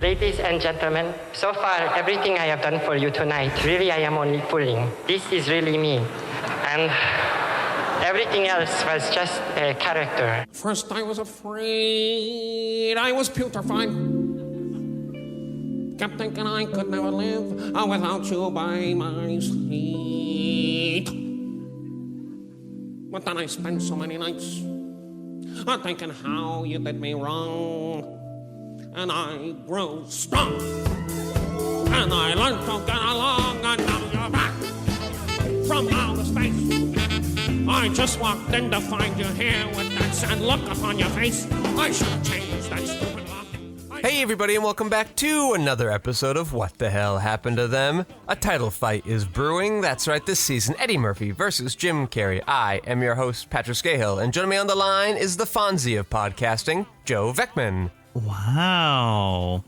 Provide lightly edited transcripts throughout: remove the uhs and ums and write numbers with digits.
Ladies and gentlemen, so far everything I have done for you tonight, really I am only fooling. This is really me. And everything else was just a character. First I was afraid, I was putrefied. Kept thinking I could never live without you by my side. But then I spent so many nights thinking how you did me wrong. And I grew strong. And I learned to get along, and now you're back from outer space. I just walked in to find you here with that sad look upon your face. I should have changed that stupid lock. Hey everybody, and welcome back to another episode of What the Hell Happened to Them? A title fight is brewing. That's right, this season, Eddie Murphy versus Jim Carrey. I am your host, Patrick Skeyhill, and joining me on the line is the Fonzie of podcasting, Joe Vekeman. Wow.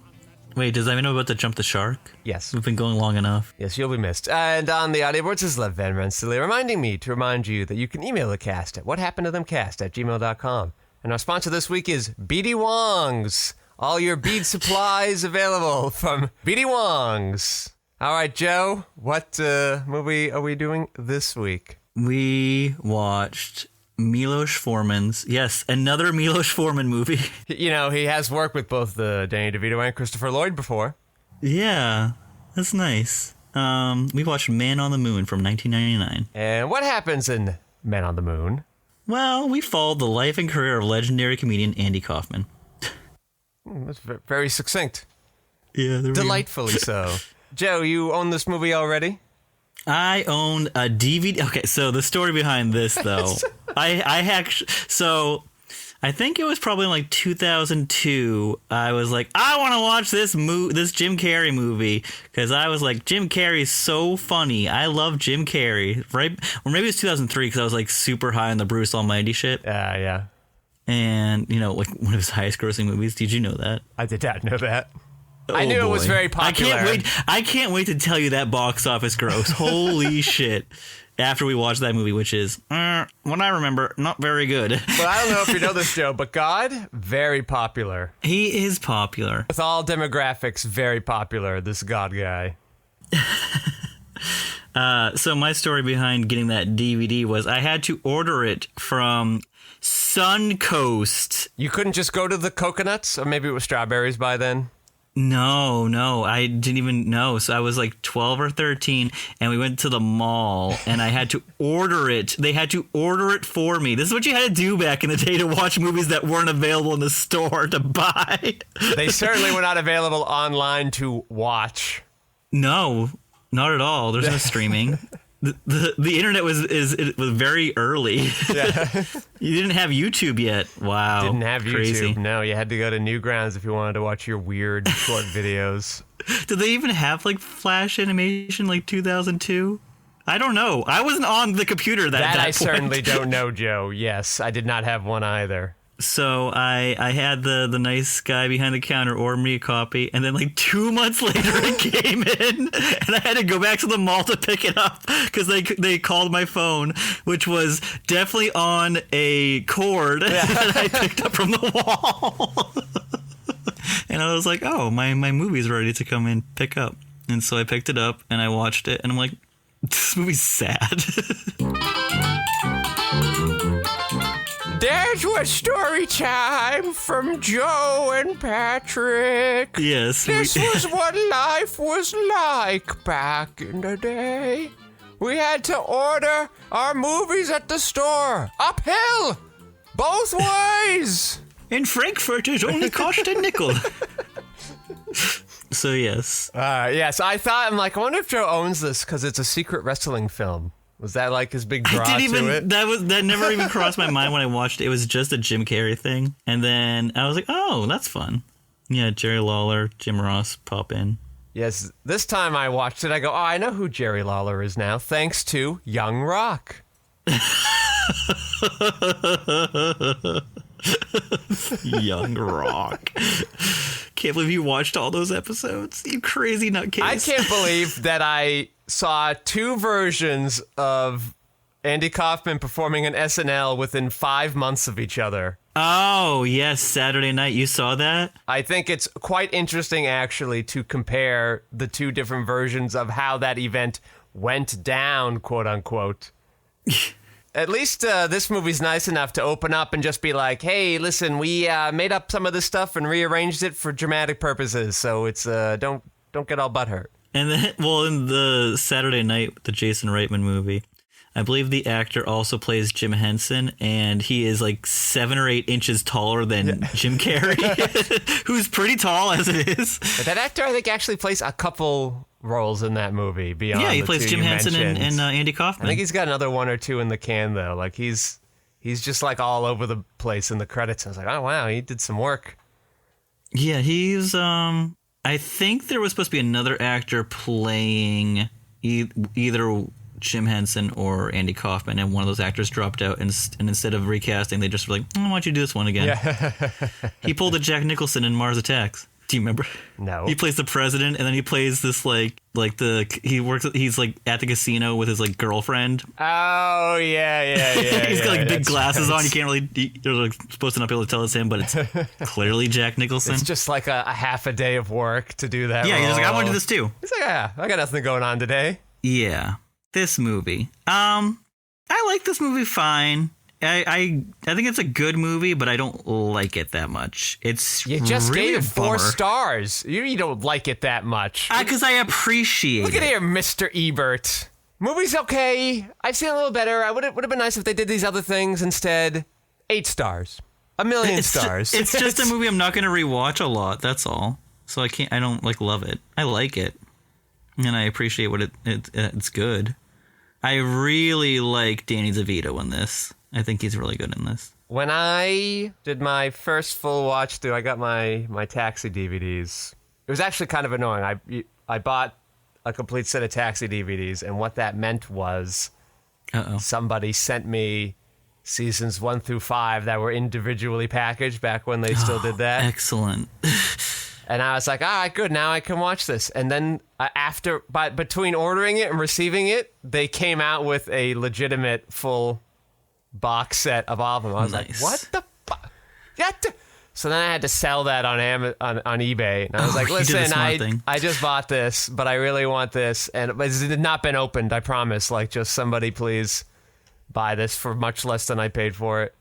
Wait, does that mean I'm about to jump the shark? Yes. We've been going long enough. Yes, you'll be missed. And on the audio boards is Lev Van Rensselaer reminding me to remind you that you can email the cast at whathappenedtothamcast@gmail.com. And our sponsor this week is BD Wong's. All your bead supplies available from BD Wong's. All right, Joe, what movie are we doing this week? We watched Milos Forman's, yes, another Milos Forman movie. You know, he has worked with both Danny DeVito and Christopher Lloyd before. Yeah, that's nice. We watched Man on the Moon from 1999. And what happens in Man on the Moon? Well, we followed the life and career of legendary comedian Andy Kaufman. That's very succinct. Yeah, delightfully so. Joe, you own this movie already? I owned a DVD. Okay, so the story behind this, though, I think it was probably in like 2002. I was like, I want to watch this Jim Carrey movie because I was like, Jim Carrey's so funny. I love Jim Carrey, right? Or maybe it was 2003 because I was like super high on the Bruce Almighty shit. Yeah. And you know, like one of his highest grossing movies. Did you know that? I did not know that. Oh, I knew boy. It was very popular. I can't wait to tell you that box office gross. Holy shit. After we watched that movie, which is, what I remember, not very good. Well, I don't know if you know this, Joe, but God, very popular. He is popular. With all demographics, very popular, this God guy. So my story behind getting that DVD was I had to order it from Suncoast. You couldn't just go to the Coconuts? Or maybe it was Strawberries by then? No, I didn't even know. So I was like 12 or 13, and we went to the mall, and I had to order it. They had to order it for me. This is what you had to do back in the day to watch movies that weren't available in the store to buy. They certainly were not available online to watch. No, not at all. There's no streaming. The internet was very early. Yeah. You didn't have YouTube yet. Wow. Didn't have Crazy. YouTube. No, you had to go to Newgrounds if you wanted to watch your weird short videos. Did they even have like Flash animation like 2002? I don't know. I wasn't on the computer that I point. certainly don't know, Joe. Yes, I did not have one either. So I had the nice guy behind the counter order me a copy, and then like 2 months later it came in, and I had to go back to the mall to pick it up because they called my phone, which was definitely on a cord that I picked up from the wall. And I was like, oh, my movie's ready to come in pick up. And so I picked it up and I watched it, and I'm like, this movie's sad. There's what story time from Joe and Patrick. Yes. This was what life was like back in the day. We had to order our movies at the store. Uphill! Both ways! In Frankfurt, it only cost a nickel. So, yes. Yes, I wonder if Joe owns this because it's a secret wrestling film. Was that like his big draw to it? That never even crossed my mind when I watched it. It was just a Jim Carrey thing. And then I was like, oh, that's fun. Yeah, Jerry Lawler, Jim Ross pop in. Yes, this time I watched it, I go, oh, I know who Jerry Lawler is now, thanks to Young Rock. Young Rock. Can't believe you watched all those episodes. You crazy nutcase. I can't believe that I saw two versions of Andy Kaufman performing an SNL within 5 months of each other. Oh, yes, Saturday Night. You saw that? I think it's quite interesting, actually, to compare the two different versions of how that event went down, quote unquote. At least this movie's nice enough to open up and just be like, hey, listen, we made up some of this stuff and rearranged it for dramatic purposes, so it's don't get all butthurt. And then, well, in the Saturday Night, the Jason Reitman movie, I believe the actor also plays Jim Henson, and he is like 7 or 8 inches taller than Jim Carrey, who's pretty tall as it is. But that actor, I think, actually plays a couple roles in that movie beyond Yeah, he the plays two Jim you Henson and mentioned. Andy Kaufman. I think he's got another 1 or 2 in the can, though. Like, he's just, like, all over the place in the credits. I was like, oh, wow, he did some work. Yeah, he's, I think there was supposed to be another actor playing either Jim Henson or Andy Kaufman, and one of those actors dropped out, and instead of recasting, they just were like, why don't you do this one again? Yeah. He pulled a Jack Nicholson in Mars Attacks. Do you remember? No. He plays the president, and then he plays this he's like at the casino with his like girlfriend. Oh, yeah. He's got like big glasses right. on. You can't really, you're like supposed to not be able to tell it's him, but it's clearly Jack Nicholson. It's just like a half a day of work to do that. Yeah, he's role. like, I want to do this too. He's like, yeah, I got nothing going on today. Yeah, this movie. I like this movie fine. I think it's a good movie, but I don't like it that much. It's You just really gave it a 4 bummer. stars. You don't like it that much. Because I appreciate Look it. at here, Mr. Ebert. Movie's okay. I've seen a little better. Would have been nice if they did these other things instead. 8 stars. 1 million stars. It's just a movie I'm not going to rewatch a lot. That's all. So I don't like love it. I like it, and I appreciate what it's good. I really like Danny DeVito in this. I think he's really good in this. When I did my first full watch through, I got my Taxi DVDs. It was actually kind of annoying. I bought a complete set of Taxi DVDs, and what that meant was somebody sent me seasons 1 through 5 that were individually packaged back when they still did that. Excellent. And I was like, all right, good, now I can watch this. And then between ordering it and receiving it, they came out with a legitimate full box set of all of them. I was Nice. like, what the fuck? So then I had to sell that on eBay. And I was like, you did the listen, smart thing. I just bought this, but I really want this. And it had not been opened, I promise. Like, just somebody please buy this for much less than I paid for it.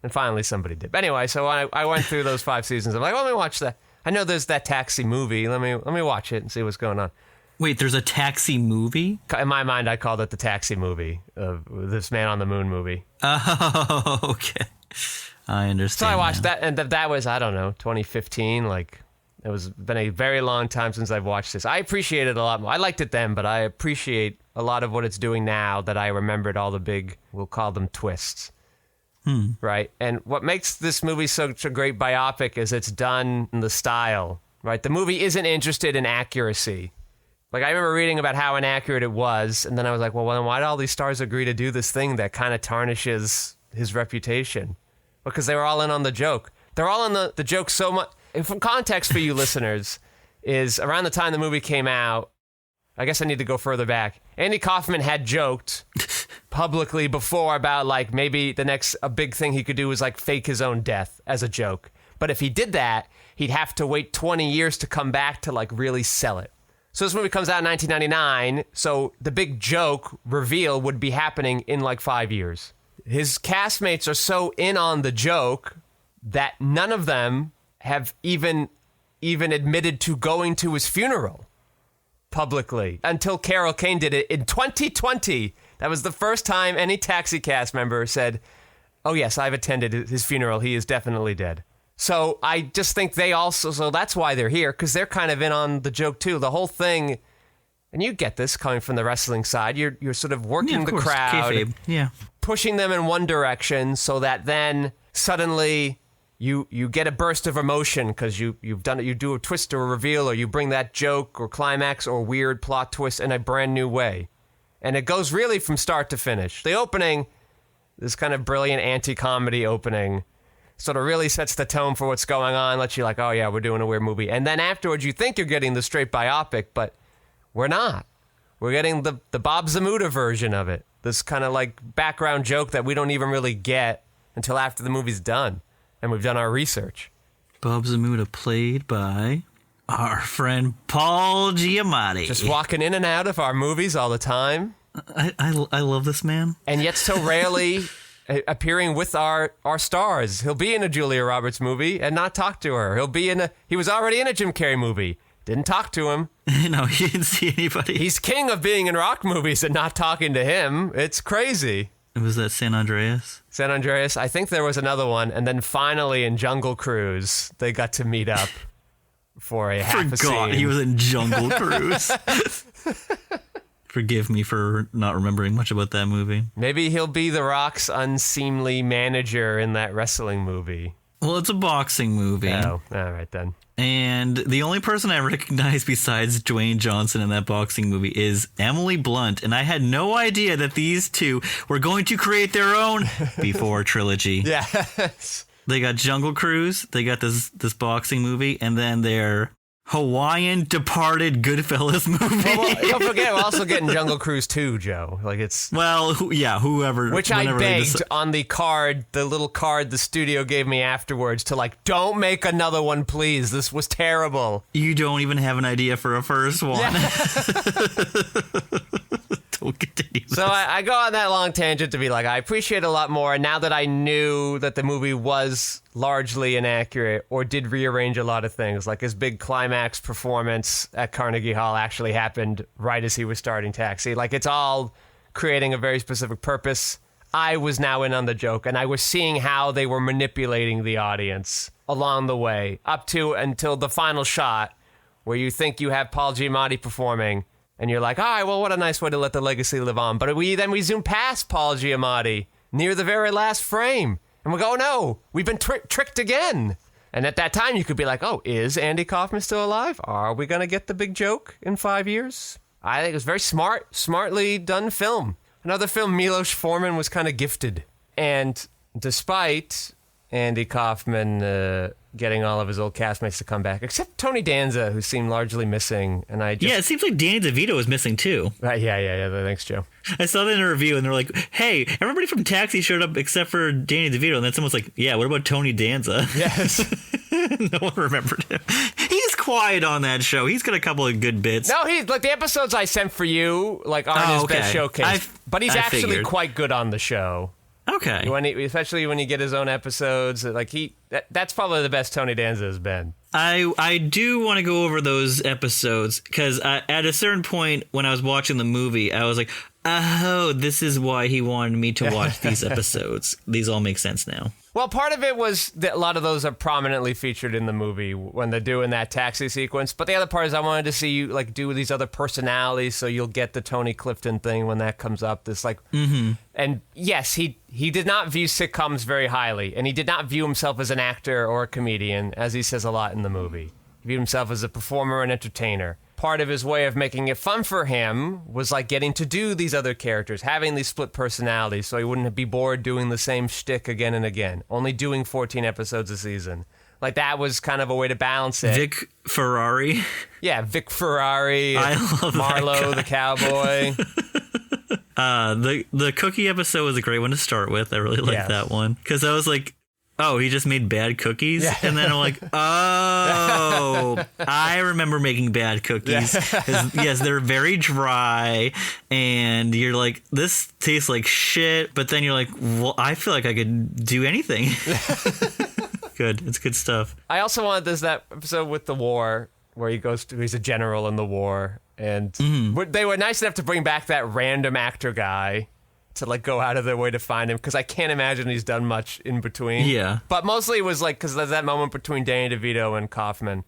And finally somebody did. But anyway, so I went through those 5 seasons. I'm like, let me watch that. I know there's that Taxi movie. Let me watch it and see what's going on. Wait, there's a Taxi movie? In my mind, I called it the Taxi movie, this Man on the Moon movie. Oh, okay. I understand. So I watched now. that, and that was, I don't know, 2015. Like, it was been a very long time since I've watched this. I appreciate it a lot more. I liked it then, but I appreciate a lot of what it's doing now that I remembered all the big, we'll call them twists. Right? And what makes this movie such a great biopic is it's done in the style, right? The movie isn't interested in accuracy. Like, I remember reading about how inaccurate it was, and then I was like, well, then why did all these stars agree to do this thing that kind of tarnishes his reputation? Because they were all in on the joke. They're all in the joke so much. And from context for you listeners, is around the time the movie came out, I guess I need to go further back. Andy Kaufman had joked publicly before about, like, maybe a big thing he could do was, like, fake his own death as a joke. But if he did that, he'd have to wait 20 years to come back to, like, really sell it. So this movie comes out in 1999, so the big joke reveal would be happening in, like, 5 years. His castmates are so in on the joke that none of them have even admitted to going to his funeral publicly until Kane did it in 2020. That was the first time any Taxi cast member said, oh yes, I've attended his funeral. He is definitely dead. So I just think so that's why they're here, because they're kind of in on the joke too. The whole thing, and you get this coming from the wrestling side, you're sort of working the crowd, Kayfabe. Yeah, pushing them in one direction so that then suddenly you get a burst of emotion because you've done it. You do a twist or a reveal, or you bring that joke or climax or weird plot twist in a brand new way. And it goes really from start to finish. The opening, this kind of brilliant anti-comedy opening, sort of really sets the tone for what's going on, lets you like, oh yeah, we're doing a weird movie. And then afterwards you think you're getting the straight biopic, but we're not. We're getting the Bob Zamuda version of it. This kind of like background joke that we don't even really get until after the movie's done. and we've done our research. Bob Zmuda, played by our friend Paul Giamatti. Just walking in and out of our movies all the time. I love this man. And yet so rarely appearing with our stars. He'll be in a Julia Roberts movie and not talk to her. He was already in a Jim Carrey movie. Didn't talk to him. No, he didn't see anybody. He's king of being in rock movies and not talking to him. It's crazy. Was that San Andreas? San Andreas. I think there was another one. And then finally in Jungle Cruise, they got to meet up for a half a scene. Forgot he was in Jungle Cruise. Forgive me for not remembering much about that movie. Maybe he'll be The Rock's unseemly manager in that wrestling movie. Well, it's a boxing movie. Oh, all right then. And the only person I recognize besides Dwayne Johnson in that boxing movie is Emily Blunt. And I had no idea that these two were going to create their own Before trilogy. Yes. They got Jungle Cruise, they got this boxing movie, and then their Hawaiian Departed Goodfellas movie. Well, don't forget, we're also getting Jungle Cruise 2, Joe. Like it's whoever. Which I begged on the little card the studio gave me afterwards to don't make another one, please. This was terrible. You don't even have an idea for a first one. Yeah. Don't continue this. So I go on that long tangent to be like, I appreciate a lot more now that I knew that the movie was largely inaccurate or did rearrange a lot of things. Like his big climax performance at Carnegie Hall actually happened right as he was starting Taxi. Like it's all creating a very specific purpose. I was now in on the joke, and I was seeing how they were manipulating the audience along the way up to until the final shot where you think you have Paul Giamatti performing. And you're like, all right, well, what a nice way to let the legacy live on. But we zoom past Paul Giamatti near the very last frame. And we go, oh, no, we've been tricked again. And at that time, you could be like, oh, is Andy Kaufman still alive? Are we going to get the big joke in 5 years? I think it was very smartly done film. Another film, Milos Forman was kind of gifted. And despite Andy Kaufman getting all of his old castmates to come back, except Tony Danza, who seemed largely missing. And it seems like Danny DeVito was missing too. Yeah. Thanks, Joe. I saw that in a review, and they're like, "Hey, everybody from Taxi showed up except for Danny DeVito." And then someone's like, "Yeah, what about Tony Danza?" Yes. No one remembered him. He's quiet on that show. He's got a couple of good bits. No, he's like the episodes I sent for you, aren't his best showcase. But he's actually quite good on the show. Okay. Especially when you get his own episodes, that's probably the best Tony Danza has been. I do want to go over those episodes because at a certain point when I was watching the movie, I was like, oh, this is why he wanted me to watch these episodes. These all make sense now. Well, part of it was that a lot of those are prominently featured in the movie when they're doing that taxi sequence. But the other part is I wanted to see you do these other personalities, so you'll get the Tony Clifton thing when that comes up. This And yes, he did not view sitcoms very highly, and he did not view himself as an actor or a comedian, as he says a lot in the movie. He viewed himself as a performer and entertainer. Part of his way of making it fun for him was getting to do these other characters, having these split personalities, so he wouldn't be bored doing the same shtick again and again, only doing 14 episodes a season. That was kind of a way to balance it. Vic Ferrari. Yeah, Vic Ferrari. I love Marlowe the cowboy. The cookie episode was a great one to start with. I really liked that one because I was like, oh, he just made bad cookies? Yeah. And then I'm like, oh, I remember making bad cookies. Yes, they're very dry, and you're like, this tastes like shit, but then you're like, well, I feel like I could do anything. Good. It's good stuff. I also wanted that episode with the war, where he's a general in the war, and they were nice enough to bring back that random actor guy to go out of their way to find him, because I can't imagine he's done much in between. Yeah. But mostly it was because there's that moment between Danny DeVito and Kaufman.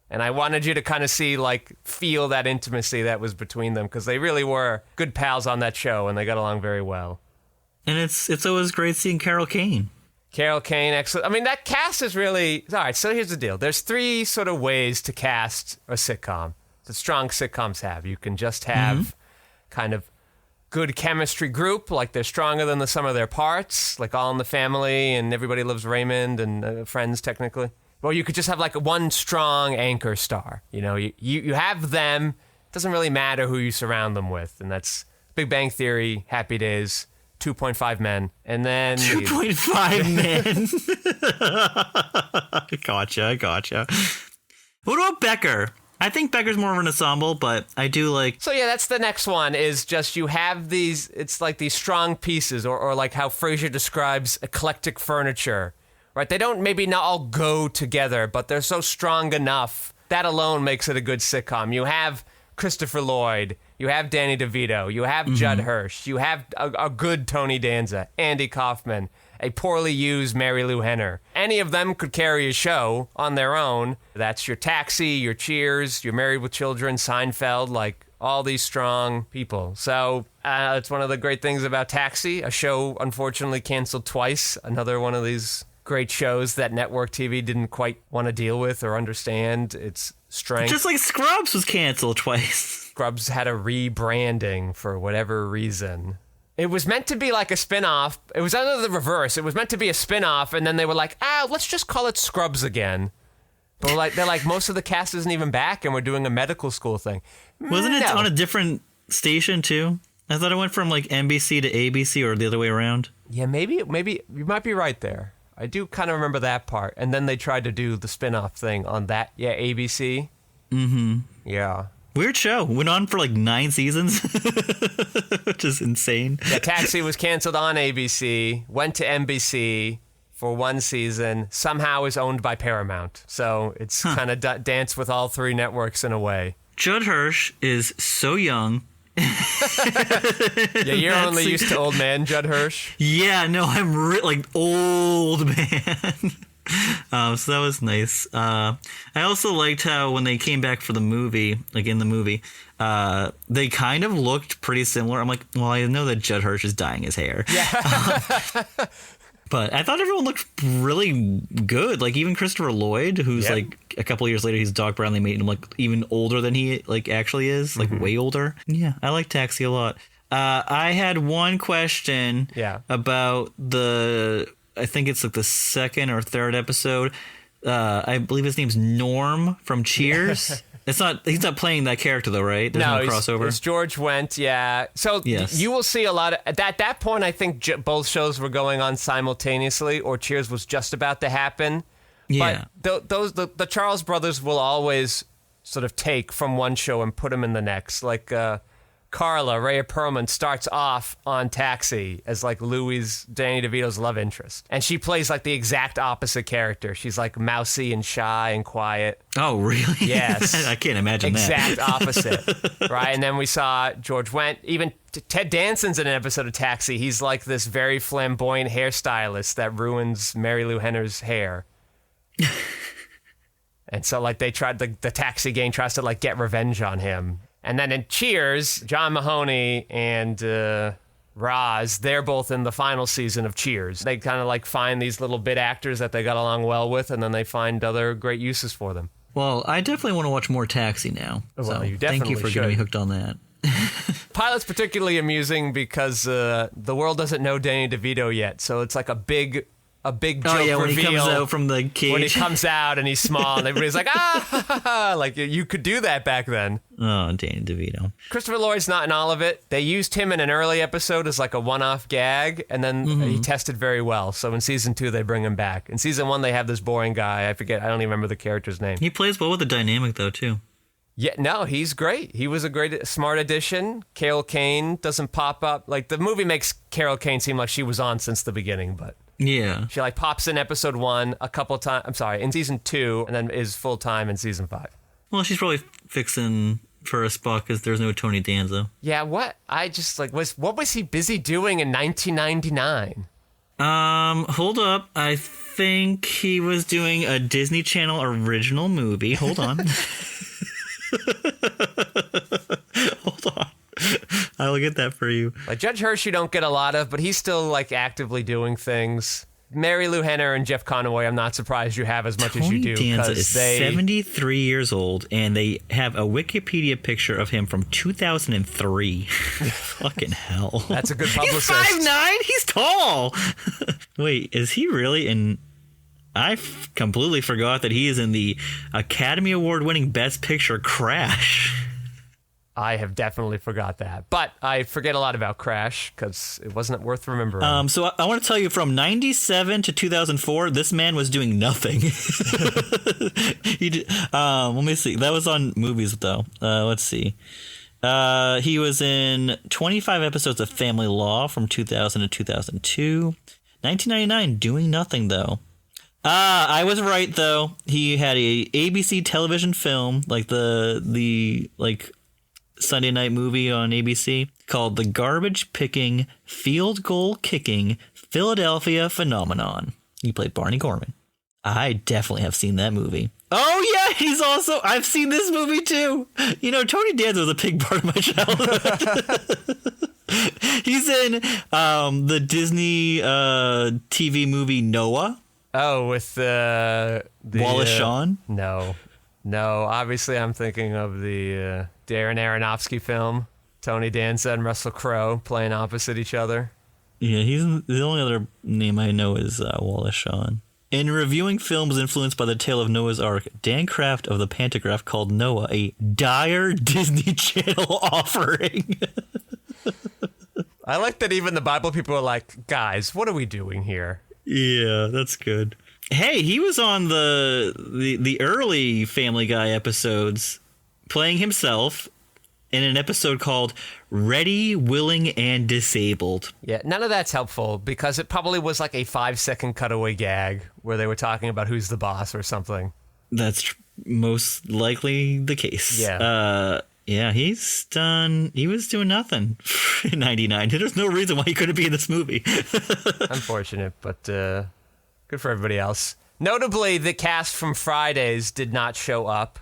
And I wanted you to kind of see, feel that intimacy that was between them, because they really were good pals on that show, and they got along very well. And it's always great seeing Carol Kane. Carol Kane, excellent. I mean, that cast is really... All right, so here's the deal. There's 3 sort of ways to cast a sitcom that strong sitcoms have. You can just have kind of good chemistry group, they're stronger than the sum of their parts, All in the Family and Everybody Loves Raymond and Friends, technically. Or you could just have one strong anchor star. You have them. It doesn't really matter who you surround them with, and that's Big Bang Theory, Happy Days, 2.5 men. And then 2.5 men. Gotcha. What about Becker? I think Becker's more of an ensemble, but I do like... So yeah, that's the next one, is just you have these, it's like these strong pieces, or like how Fraser describes eclectic furniture, right? They don't maybe not all go together, but they're so strong enough. That alone makes it a good sitcom. You have Christopher Lloyd, you have Danny DeVito, you have Judd Hirsch, you have a good Tony Danza, Andy Kaufman, a poorly used Mary Lou Henner. Any of them could carry a show on their own. That's your Taxi, your Cheers, your Married with Children, Seinfeld, like all these strong people. So it's one of the great things about Taxi, a show unfortunately canceled twice. Another one of these great shows that network TV didn't quite want to deal with or understand its strength. Just like Scrubs was canceled twice. Scrubs had a rebranding for whatever reason. It was meant to be like a spin-off. It was under the reverse. It was meant to be a spin-off, and then they were like, let's just call it Scrubs again. But they're like, most of the cast isn't even back, and we're doing a medical school thing. Wasn't it on a different station, too? I thought it went from, like, NBC to ABC or the other way around. Yeah, maybe you might be right there. I do kind of remember that part. And then they tried to do the spin-off thing on that. Yeah, ABC. Mm-hmm. Yeah. Weird show. Went on for like 9 seasons, which is insane. Yeah, Taxi was canceled on ABC, went to NBC for 1 season, somehow is owned by Paramount. So it's kind of dance with all 3 networks in a way. Judd Hirsch is so young. Yeah, you're only used to old man Judd Hirsch. Yeah, no, I'm like old man. So that was nice. I also liked how when they came back for the movie, like in the movie, they kind of looked pretty similar. I'm like, well, I know that Judd Hirsch is dyeing his hair. Yeah. But I thought everyone looked really good. Like even Christopher Lloyd, who's like a couple years later, he's Doc Brown. They made him like even older than he like actually is, like way older. Yeah, I like Taxi a lot. I had one question about I think it's like the 2nd or 3rd episode. I believe his name's Norm from Cheers. He's not playing that character though, right? There's no crossover. It's George Wendt, yeah. So you will see a lot of at that point. I think both shows were going on simultaneously, or Cheers was just about to happen. Yeah, but the Charles brothers will always sort of take from one show and put them in the next. Like Carla, Rhea Perlman, starts off on Taxi as like Danny DeVito's love interest. And she plays like the exact opposite character. She's like mousy and shy and quiet. Oh, really? Yes. I can't imagine exact opposite. Right? And then we saw George Wendt. Even Ted Danson's in an episode of Taxi. He's like this very flamboyant hairstylist that ruins Mary Lou Henner's hair. And so like they tried, the Taxi gang tries to like get revenge on him. And then in Cheers, John Mahoney and Roz, they're both in the final season of Cheers. They kind of like find these little bit actors that they got along well with, and then they find other great uses for them. Well, I definitely want to watch more Taxi now. Well, so you definitely thank you for getting me hooked on that. Pilot's particularly amusing because the world doesn't know Danny DeVito yet, so it's like a big joke when reveal. He comes out from the cage. When he comes out and he's small and everybody's like, like you could do that back then. Oh, Danny DeVito. Christopher Lloyd's not in all of it. They used him in an early episode as like a one-off gag, and then he tested very well. So in season 2, they bring him back. In season 1, they have this boring guy. I don't even remember the character's name. He plays well with the dynamic, though, too. Yeah, no, he's great. He was a smart addition. Carol Kane doesn't pop up. Like, the movie makes Carol Kane seem like she was on since the beginning, but... Yeah. She like pops in episode 1 a couple times. In season 2, and then is full time in season 5. Well, she's probably fixing for a spot because there's no Tony Danza. Yeah, what? I just like what was he busy doing in 1999? Hold up. I think he was doing a Disney Channel original movie. Hold on. Hold on. I'll get that for you. Like Judge Hirsch, you don't get a lot of, but he's still like actively doing things. Mary Lou Henner and Jeff Conaway, I'm not surprised you have as much as you do. Tony Danza is 73 years old, and they have a Wikipedia picture of him from 2003. Fucking hell. That's a good publicist. He's 5'9"? He's tall. Wait, is he really in... I completely forgot that he is in the Academy Award-winning Best Picture Crash. I have definitely forgot that. But I forget a lot about Crash because it wasn't worth remembering. So I want to tell you, from 97 to 2004, this man was doing nothing. Let me see. That was on movies, though. Let's see. He was in 25 episodes of Family Law from 2000 to 2002. 1999, doing nothing, though. I was right, though. He had a ABC television film, like the Sunday night movie on ABC, called The Garbage Picking, Field Goal Kicking Philadelphia Phenomenon. He played Barney Gorman. I definitely have seen that movie. Oh, yeah, I've seen this movie, too. You know, Tony Danza was a big part of my childhood. He's in the Disney TV movie Noah. Oh, with the Wallace Shawn? No, obviously I'm thinking of the Darren Aronofsky film, Tony Danza and Russell Crowe playing opposite each other. Yeah, the only other name I know is Wallace Shawn. In reviewing films influenced by the tale of Noah's Ark, Dan Kraft of the Pantograph called Noah a dire Disney Channel offering. I like that even the Bible people are like, guys, what are we doing here? Yeah, that's good. Hey, he was on the early Family Guy episodes playing himself in an episode called Ready, Willing, and Disabled. Yeah, none of that's helpful because it probably was like a 5-second cutaway gag where they were talking about who's the boss or something. That's most likely the case. Yeah. Yeah, he was doing nothing in 99. There's no reason why he couldn't be in this movie. Unfortunate, but good for everybody else. Notably, the cast from Fridays did not show up.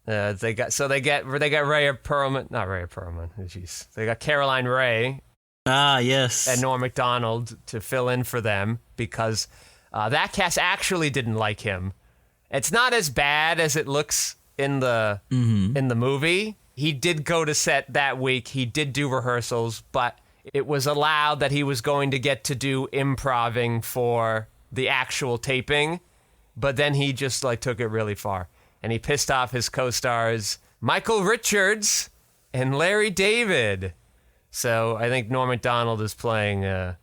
They got Rhea Perlman, not Rhea Perlman. Jeez, they got Caroline Rhea. Ah, yes. And Norm Macdonald to fill in for them because that cast actually didn't like him. It's not as bad as it looks in the movie. He did go to set that week. He did do rehearsals, but it was allowed that he was going to get to do improving for the actual taping. But then he just took it really far. And he pissed off his co-stars Michael Richards and Larry David. So I think Norm Macdonald is playing the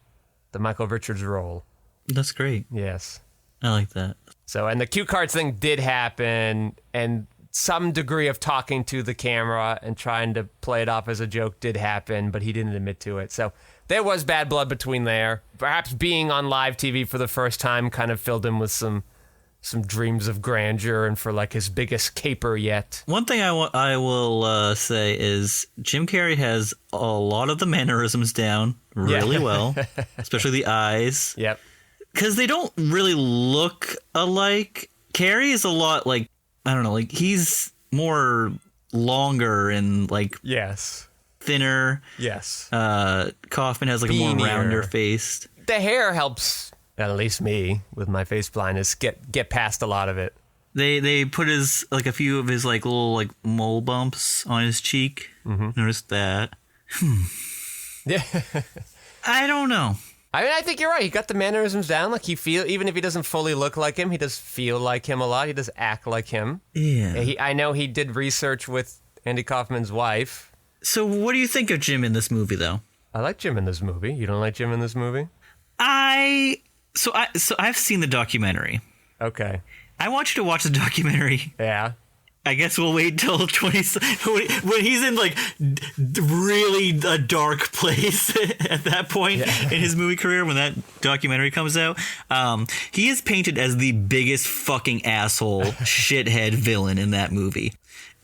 Michael Richards role. That's great. Yes. I like that. So, and the cue cards thing did happen, and some degree of talking to the camera and trying to play it off as a joke did happen, but he didn't admit to it. So there was bad blood between there. Perhaps being on live TV for the first time kind of filled him with some dreams of grandeur and for his biggest caper yet. One thing I will say is Jim Carrey has a lot of the mannerisms down really well, especially the eyes. Yep. Because they don't really look alike. Carrey is a lot I don't know, he's more longer and yes, thinner. Yes. Kaufman has a more rounder face. The hair helps, at least me, with my face blindness, get past a lot of it. They put his a few of his little mole bumps on his cheek. Mm-hmm. Noticed that. Yeah. I don't know. I mean, I think you're right. He got the mannerisms down. Even if he doesn't fully look like him, he does feel like him a lot. He does act like him. Yeah. I know he did research with Andy Kaufman's wife. So what do you think of Jim in this movie, though? I like Jim in this movie. You don't like Jim in this movie? So I've seen the documentary. Okay. I want you to watch the documentary. Yeah. I guess we'll wait till when he's in really a dark place at that point in his movie career when that documentary comes out. He is painted as the biggest fucking asshole shithead villain in that movie.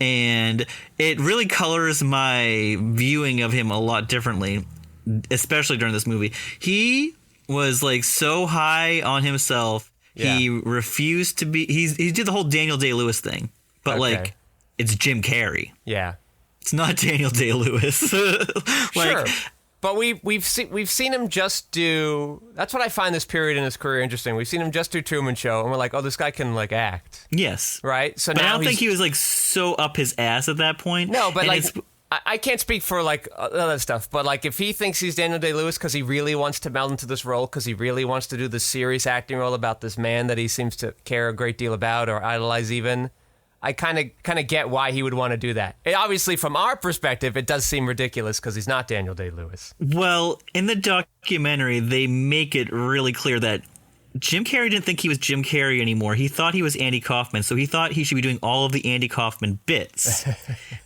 And it really colors my viewing of him a lot differently, especially during this movie. He was so high on himself. Yeah. He refused to be, he did the whole Daniel Day-Lewis thing. But it's Jim Carrey. Yeah, it's not Daniel Day-Lewis. Sure, but we've seen him just do. That's what I find this period in his career interesting. We've seen him just do Truman Show, and we're like, oh, this guy can act. Yes, right. So but now I don't think he was so up his ass at that point. No, but I can't speak for other stuff. But if he thinks he's Daniel Day-Lewis because he really wants to meld into this role, because he really wants to do the serious acting role about this man that he seems to care a great deal about or idolize even. I kind of get why he would want to do that. Obviously, from our perspective, it does seem ridiculous because he's not Daniel Day-Lewis. Well, in the documentary, they make it really clear that Jim Carrey didn't think he was Jim Carrey anymore. He thought he was Andy Kaufman, so he thought he should be doing all of the Andy Kaufman bits,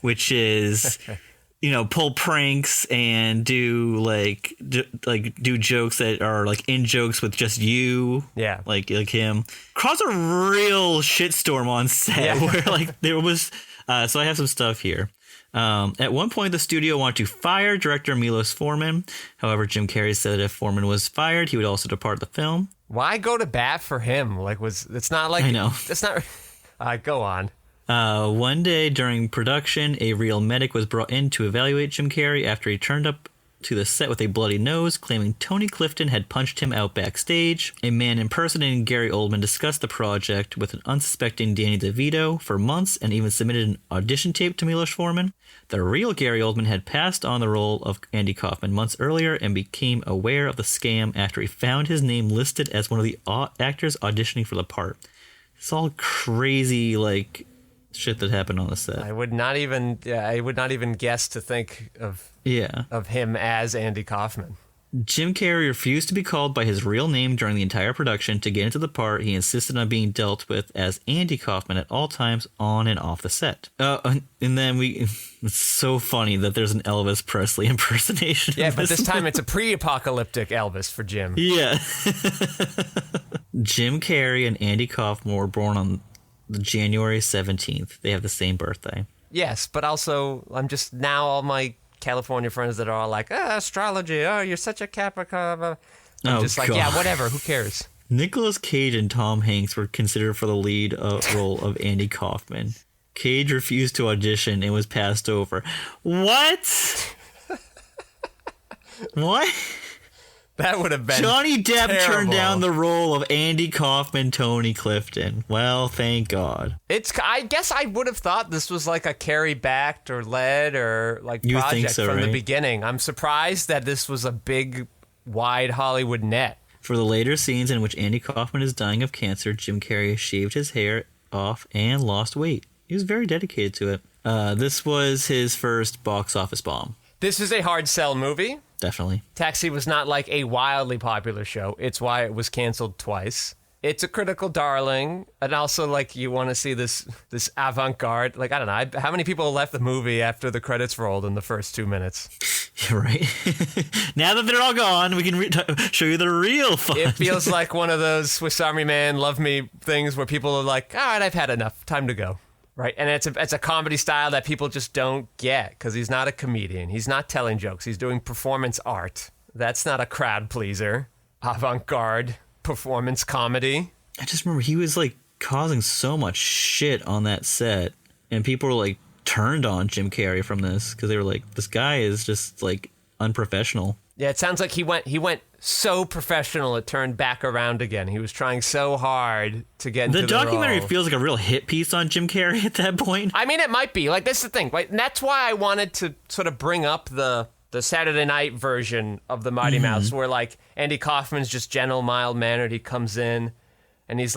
which is, pull pranks and do do jokes that are like in jokes with just you, like him. Cause a real shitstorm on set where there was. So I have some stuff here. At one point, the studio wanted to fire director Milos Forman. However, Jim Carrey said that if Forman was fired, he would also depart the film. Why go to bat for him? It's not like... I know. It's not... Go on. One day during production, a real medic was brought in to evaluate Jim Carrey after he turned up to the set with a bloody nose, claiming Tony Clifton had punched him out backstage. A man impersonating Gary Oldman discussed the project with an unsuspecting Danny DeVito for months and even submitted an audition tape to Milos Forman. The real Gary Oldman had passed on the role of Andy Kaufman months earlier and became aware of the scam after he found his name listed as one of the actors auditioning for the part. It's all crazy, shit that happened on the set. I would not even guess to think of him as Andy Kaufman. Jim Carrey refused to be called by his real name during the entire production. To get into the part, he insisted on being dealt with as Andy Kaufman at all times on and off the set. And then it's so funny that there's an Elvis Presley impersonation. Yeah, but this time it's a pre-apocalyptic Elvis for Jim. Yeah. Jim Carrey and Andy Kaufman were born on January 17th. They have the same birthday. Yes, but also I'm just now all my California friends that are all like, astrology, you're such a Capricorn. I'm just like, yeah, whatever, who cares? Nicolas Cage and Tom Hanks were considered for the lead role of Andy Kaufman. Cage refused to audition and was passed over. What? What? That would have been Johnny Depp terrible. Turned down the role of Andy Kaufman, Tony Clifton. Well, thank God. I guess I would have thought this was like a Carrey backed or led or You project think so, from right? the beginning. I'm surprised that this was a big, wide Hollywood net. For the later scenes in which Andy Kaufman is dying of cancer, Jim Carrey shaved his hair off and lost weight. He was very dedicated to it. This was his first box office bomb. This is a hard sell movie. Definitely. Taxi was not like a wildly popular show. It's why it was canceled twice. It's a critical darling, and also you want to see this avant-garde. I don't know. How many people left the movie after the credits rolled in the first 2 minutes? You're right. Now that they're all gone, we can show you the real fun. It feels like one of those Swiss Army Man love me things where people are like, all right, I've had enough. Time to go. Right, and it's a comedy style that people just don't get because he's not a comedian. He's not telling jokes. He's doing performance art. That's not a crowd pleaser. Avant-garde performance comedy. I just remember he was causing so much shit on that set, and people were turned on Jim Carrey from this because they were like, this guy is just unprofessional. Yeah, it sounds like he went so professional it turned back around again. He was trying so hard to get into the documentary role. feels like a real hit piece on Jim Carrey at that point. I mean, it might be. This is the thing, right? And that's why I wanted to sort of bring up the Saturday night version of the Mighty Mouse, where Andy Kaufman's just gentle, mild-mannered. He comes in and he's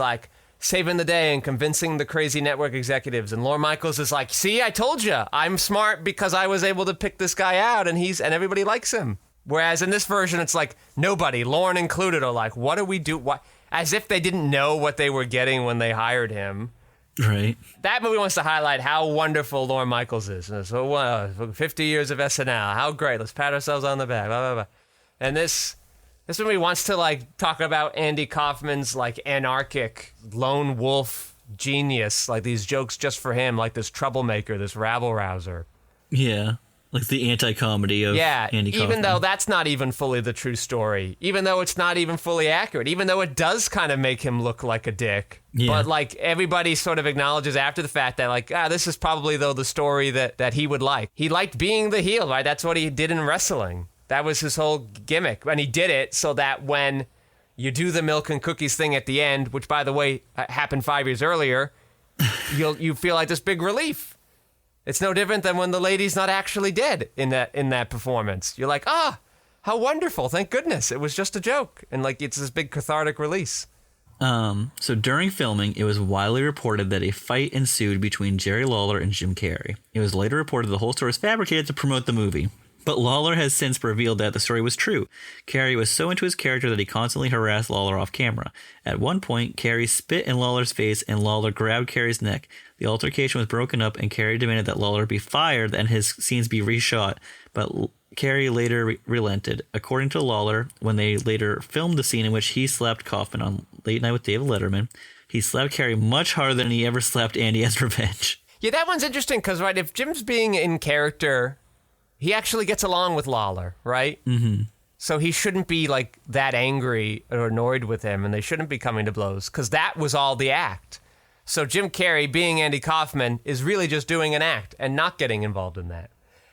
saving the day and convincing the crazy network executives. And Lorne Michaels is like, see, I told you, I'm smart because I was able to pick this guy out and everybody likes him. Whereas in this version, it's nobody, Lorne included, are like, what do we do? What? As if they didn't know what they were getting when they hired him. Right. That movie wants to highlight how wonderful Lorne Michaels is. And so, 50 years of SNL, how great. Let's pat ourselves on the back. Blah, blah, blah. And this movie wants to talk about Andy Kaufman's anarchic lone wolf genius, these jokes just for him, this troublemaker, this rabble-rouser. Yeah. The anti-comedy of Andy Kaufman. Even though that's not even fully the true story, even though it's not even fully accurate, even though it does kind of make him look like a dick. Yeah. But everybody sort of acknowledges after the fact that this is probably though the story that he would like. He liked being the heel, right? That's what he did in wrestling. That was his whole gimmick. And he did it so that when you do the milk and cookies thing at the end, which by the way happened 5 years earlier, you feel this big relief. It's no different than when the lady's not actually dead in that performance. You're like, how wonderful. Thank goodness. It was just a joke. And it's this big cathartic release. So during filming, it was widely reported that a fight ensued between Jerry Lawler and Jim Carrey. It was later reported the whole story was fabricated to promote the movie. But Lawler has since revealed that the story was true. Carrey was so into his character that he constantly harassed Lawler off camera. At one point, Carrey spit in Lawler's face and Lawler grabbed Carrey's neck. The altercation was broken up and Carrey demanded that Lawler be fired and his scenes be reshot. But Carrey later relented. According to Lawler, when they later filmed the scene in which he slapped Kaufman on Late Night with David Letterman, he slapped Carrey much harder than he ever slapped Andy as revenge. Yeah, that one's interesting because, right, if Jim's being in character, he actually gets along with Lawler, right? Mm-hmm. So he shouldn't be, like, that angry or annoyed with him, and they shouldn't be coming to blows because that was all the act. So Jim Carrey, being Andy Kaufman, is really just doing an act and not getting involved in that.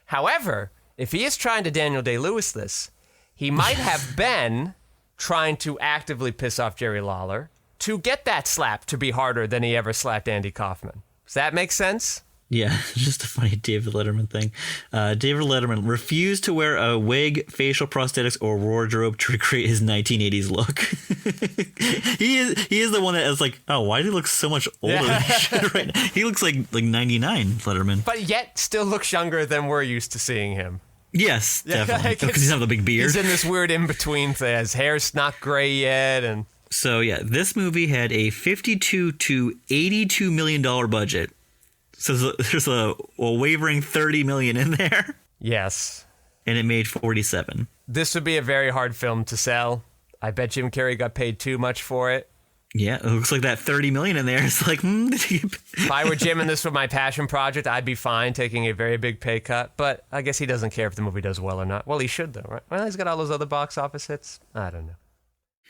However, if he is trying to Daniel Day-Lewis this, he might have been trying to actively piss off Jerry Lawler to get that slap to be harder than he ever slapped Andy Kaufman. Does that make sense? Yeah, just a funny David Letterman thing. David Letterman refused to wear a wig, facial prosthetics, or wardrobe to recreate his 1980s look. He is the one that is like, oh, why do he look so much older than he should right now? He looks like 99, Letterman. But yet still looks younger than we're used to seeing him. Yes, definitely. Like Because he's have the big beard. He's in this weird in-between thing. His hair's not gray yet. And So, yeah, this movie had a $52 to $82 million budget. So there's a wavering $30 million in there. yes. And it made 47. This would be a very hard film to sell. I bet Jim Carrey got paid too much for it. Yeah, it looks like that 30 million in there. It's like, If I were Jim and this were my passion project, I'd be fine taking a very big pay cut. But I guess he doesn't care if the movie does well or not. Well, he should, though, right? Well, he's got all those other box office hits. I don't know.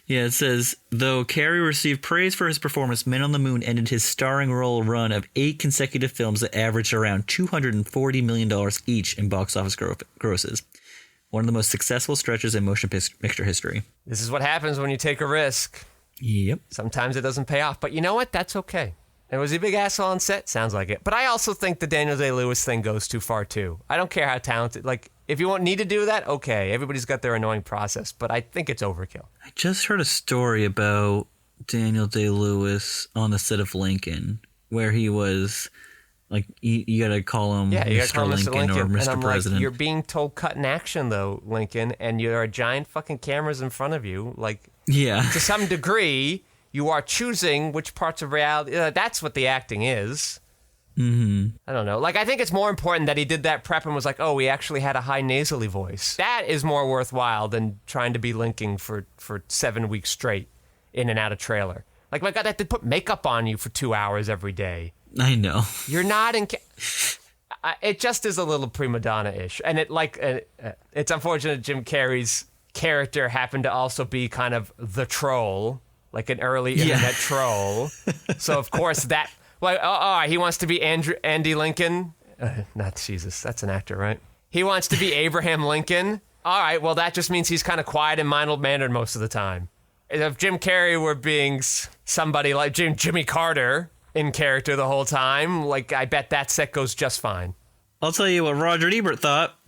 Yeah, it says, though Carrey received praise for his performance, Men on the Moon ended his starring role run of 8 consecutive films that averaged around $240 million each in box office grosses. One of the most successful stretches in motion picture history. This is what happens when you take a risk. Yep. Sometimes it doesn't pay off. But you know what? That's okay. And was he a big asshole on set? Sounds like it. But I also think the Daniel Day-Lewis thing goes too far, too. I don't care how talented. Like, if you won't need to do that, okay. Everybody's got their annoying process. But I think it's overkill. I just heard a story about Daniel Day-Lewis on the set of Lincoln, where he was, like, you got to call him Mr. Lincoln or Mr. And I'm President. like, you're being told cut in action, though, Lincoln. And there are giant fucking cameras in front of you. Like, yeah. to some degree, you are choosing which parts of reality. That's what the acting is. Mm-hmm. I don't know. Like, I think it's more important that he did that prep and was like, oh, we actually had a high nasally voice. That is more worthwhile than trying to be Lincoln for 7 weeks straight in and out of trailer. Like, my God, they put makeup on you for 2 hours every day. I know. You're not in... it just is a little prima donna-ish. And it's unfortunate Jim Carrey's character happened to also be kind of the troll, like an early internet troll. So, of course, that... Well, he wants to be Andy Lincoln. Not Jesus. That's an actor, right? He wants to be Abraham Lincoln. All right, well, that just means he's kind of quiet and mild-mannered most of the time. If Jim Carrey were being somebody like Jimmy Carter in character the whole time, like, I bet that set goes just fine. I'll tell you what Roger Ebert thought.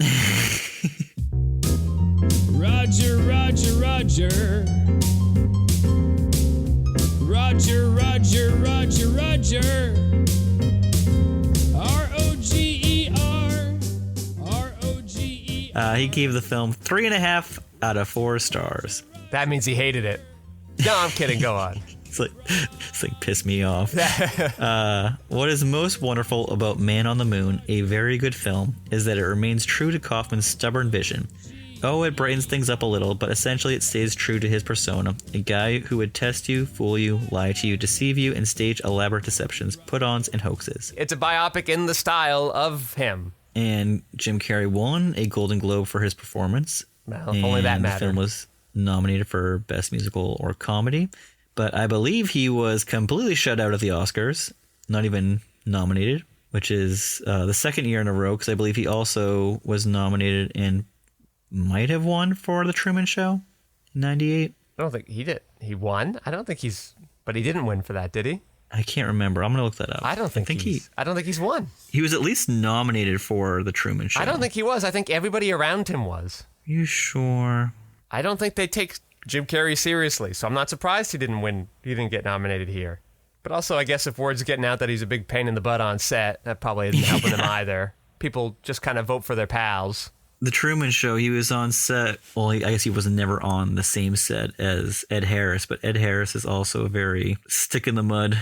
Roger, Roger, Roger. Roger, Roger, Roger, Roger. R-O-G-E-R. R-O-G-E-R. He gave the film 3.5 out of 4 stars. That means he hated it. No, I'm kidding. Go on. It's like piss me off. What is most wonderful about Man on the Moon, a very good film, is that it remains true to Kaufman's stubborn vision. Oh, it brightens things up a little, but essentially it stays true to his persona. A guy who would test you, fool you, lie to you, deceive you, and stage elaborate deceptions, put-ons, and hoaxes. It's a biopic in the style of him. And Jim Carrey won a Golden Globe for his performance. Well, if only that mattered. The film was nominated for Best Musical or Comedy. But I believe he was completely shut out of the Oscars, not even nominated, which is the second year in a row, because I believe he also was nominated and might have won for The Truman Show in 98. I don't think he did. He won? I don't think but he didn't win for that, did he? I can't remember. I'm going to look that up. I don't think he's won. He was at least nominated for The Truman Show. I don't think he was. I think everybody around him was. You sure? I don't think they take Jim Carrey seriously, so I'm not surprised he didn't win. He didn't get nominated here. But also, I guess if word's getting out that he's a big pain in the butt on set, that probably isn't helping him either. People just kind of vote for their pals. The Truman Show, he was on set. Well, I guess he was never on the same set as Ed Harris, but Ed Harris is also a very stick in the mud,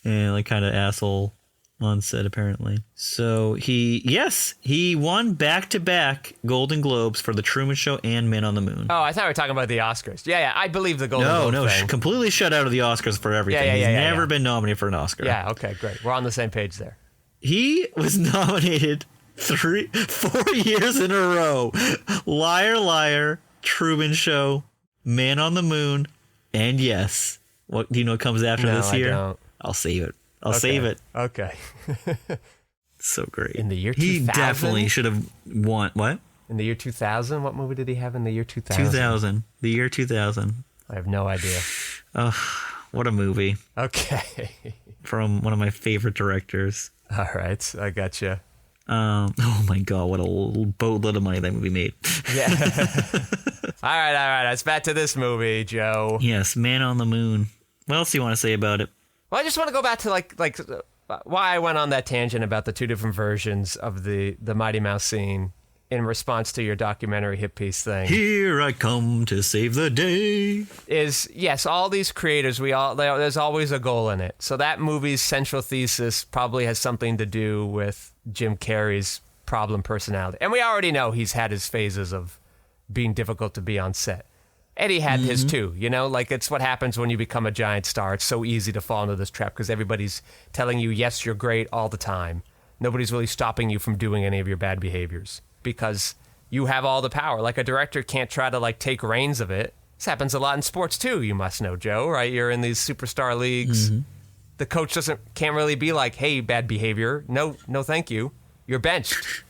and like kind of asshole on set apparently. So he won back-to-back Golden Globes for The Truman Show and Man on the Moon. Oh, I thought we were talking about the Oscars. Yeah, I believe the Golden Globe thing. Completely shut out of the Oscars for everything. He's never been nominated for an Oscar. Yeah, okay, great. We're on the same page there. He was nominated 4 years in a row. Liar, Liar, Truman Show, Man on the Moon, and yes. What do you know what comes after this year? I don't. I'll save it. I'll save it. Okay. So great. In the year 2000? He definitely should have won. What? In the year 2000? What movie did he have in the year 2000? 2000. The year 2000. I have no idea. Oh, what a movie. Okay. From one of my favorite directors. All right. I got you. Oh my God, what a boatload of money that movie made. Yeah. All right. Let's back to this movie, Joe. Yes, Man on the Moon. What else do you want to say about it? Well, I just want to go back to like why I went on that tangent about the two different versions of the Mighty Mouse scene in response to your documentary hit piece thing. Here I come to save the day. Is yes, all these creators, there's always a goal in it. So that movie's central thesis probably has something to do with Jim Carrey's problem personality, and we already know he's had his phases of being difficult to be on set. Eddie had his too, like it's what happens when you become a giant star. It's so easy to fall into this trap because everybody's telling you, yes, you're great all the time. Nobody's really stopping you from doing any of your bad behaviors because you have all the power. Like a director can't try to take reins of it. This happens a lot in sports too, you must know, Joe, right? You're in these superstar leagues. The coach can't really be like, hey, bad behavior. No, thank you. You're benched.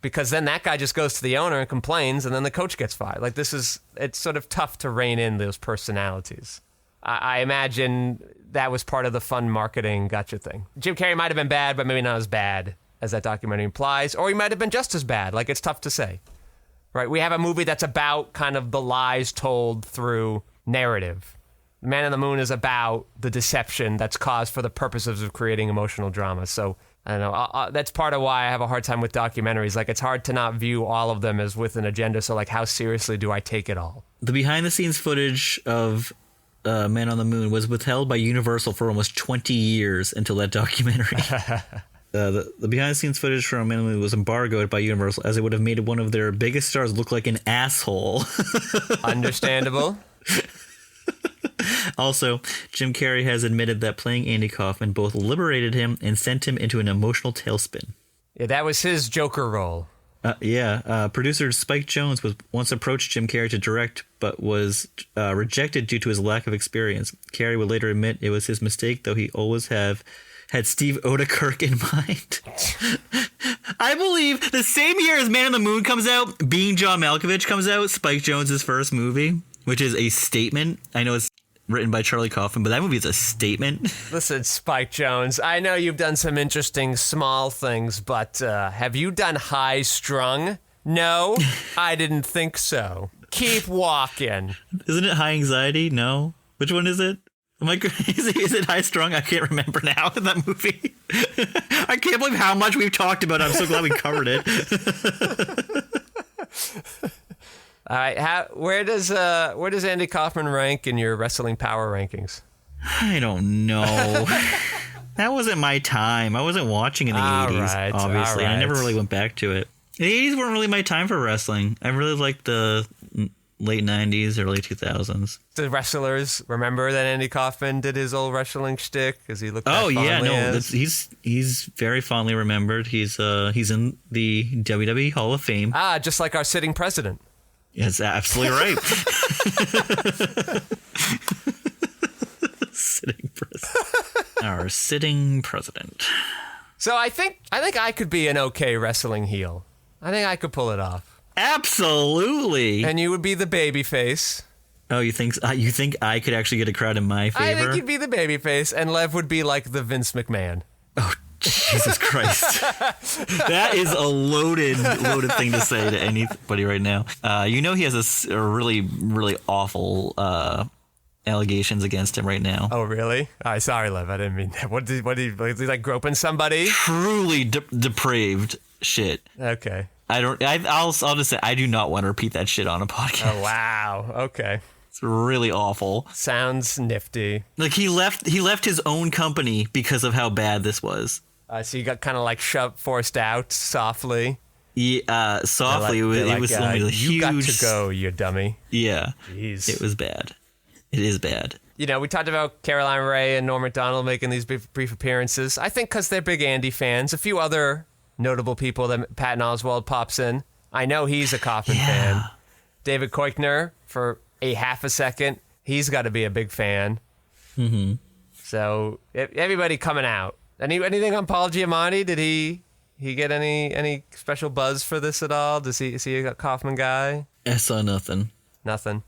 Because then that guy just goes to the owner and complains, and then the coach gets fired. It's sort of tough to rein in those personalities. I imagine that was part of the fun marketing gotcha thing. Jim Carrey might have been bad, but maybe not as bad as that documentary implies, or he might have been just as bad. It's tough to say. Right? We have a movie that's about kind of the lies told through narrative. Man on the Moon is about the deception that's caused for the purposes of creating emotional drama. So I don't know. That's part of why I have a hard time with documentaries. It's hard to not view all of them as with an agenda. So how seriously do I take it all? The behind-the-scenes footage of Man on the Moon was withheld by Universal for almost 20 years until that documentary. The behind-the-scenes footage from Man on the Moon was embargoed by Universal as it would have made one of their biggest stars look like an asshole. Understandable. Also, Jim Carrey has admitted that playing Andy Kaufman both liberated him and sent him into an emotional tailspin. Yeah, that was his Joker role. Producer Spike Jonze was once approached Jim Carrey to direct, but was rejected due to his lack of experience. Carrey would later admit it was his mistake, though he always had Steve Odekirk in mind. I believe the same year as Man on the Moon comes out, Being John Malkovich comes out, Spike Jonze's first movie, which is a statement. I know it's written by Charlie Kaufman, but that movie is a statement. Listen, Spike Jonze, I know you've done some interesting small things, but have you done High Strung? No, I didn't think so. Keep walking. Isn't it High Anxiety? No. Which one is it? Am I crazy? Is it High Strung? I can't remember now. That movie. I can't believe how much we've talked about it. I'm so glad we covered it. All right, where does Andy Kaufman rank in your wrestling power rankings? I don't know. That wasn't my time. I wasn't watching in the 80s, obviously. I never really went back to it. The 80s weren't really my time for wrestling. I really liked the late 90s, early 2000s. The wrestlers, remember that Andy Kaufman did his old wrestling shtick? As he looked he's very fondly remembered. He's in the WWE Hall of Fame. Just like our sitting president. That's absolutely right. Sitting president. Our sitting president. So I think I could be an okay wrestling heel. I think I could pull it off. Absolutely. And you would be the baby face. Oh, you think I could actually get a crowd in my favor? I think you'd be the baby face, and Lev would be like the Vince McMahon. Oh, Jesus Christ. That is a loaded thing to say to anybody right now. He has a really, really awful allegations against him right now. Oh, really? Sorry, Lev. I didn't mean that. What did he like groping somebody? Truly depraved shit. Okay. I'll just say I do not want to repeat that shit on a podcast. Oh, wow. Okay. It's really awful. Sounds nifty. Like he left his own company because of how bad this was. So you got kind of like forced out softly. Yeah, softly. It was only a huge. You got to go, you dummy. Yeah. Jeez. It was bad. It is bad. We talked about Caroline Rhea and Norm Macdonald making these brief appearances. I think because they're big Andy fans. A few other notable people that Patton Oswalt pops in. I know he's a Kaufman fan. David Koechner, for a half a second, he's got to be a big fan. Mm-hmm. So everybody coming out. Anything on Paul Giamatti? Did he get any special buzz for this at all? Is he a Kaufman guy? I saw nothing. Nothing.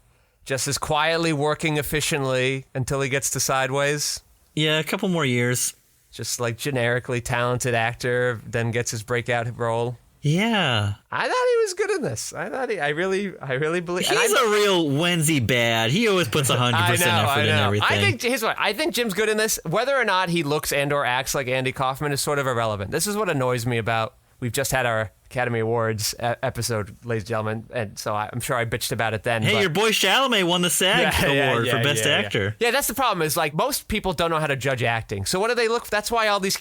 Just as quietly working efficiently until he gets to Sideways. Yeah, a couple more years. Just like generically talented actor, then gets his breakout role. Yeah. I thought he was good in this. I really believe he's a real Wednesday bad. He always puts 100% effort in everything. I think Jim's good in this. Whether or not he looks and or acts like Andy Kaufman is sort of irrelevant. This is what annoys me about. We've just had our Academy Awards episode, ladies and gentlemen, and so I'm sure I bitched about it then. Hey, your boy Chalamet won the SAG award for Best Actor. Yeah, that's the problem. Is like most people don't know how to judge acting. So what do they look? That's why all these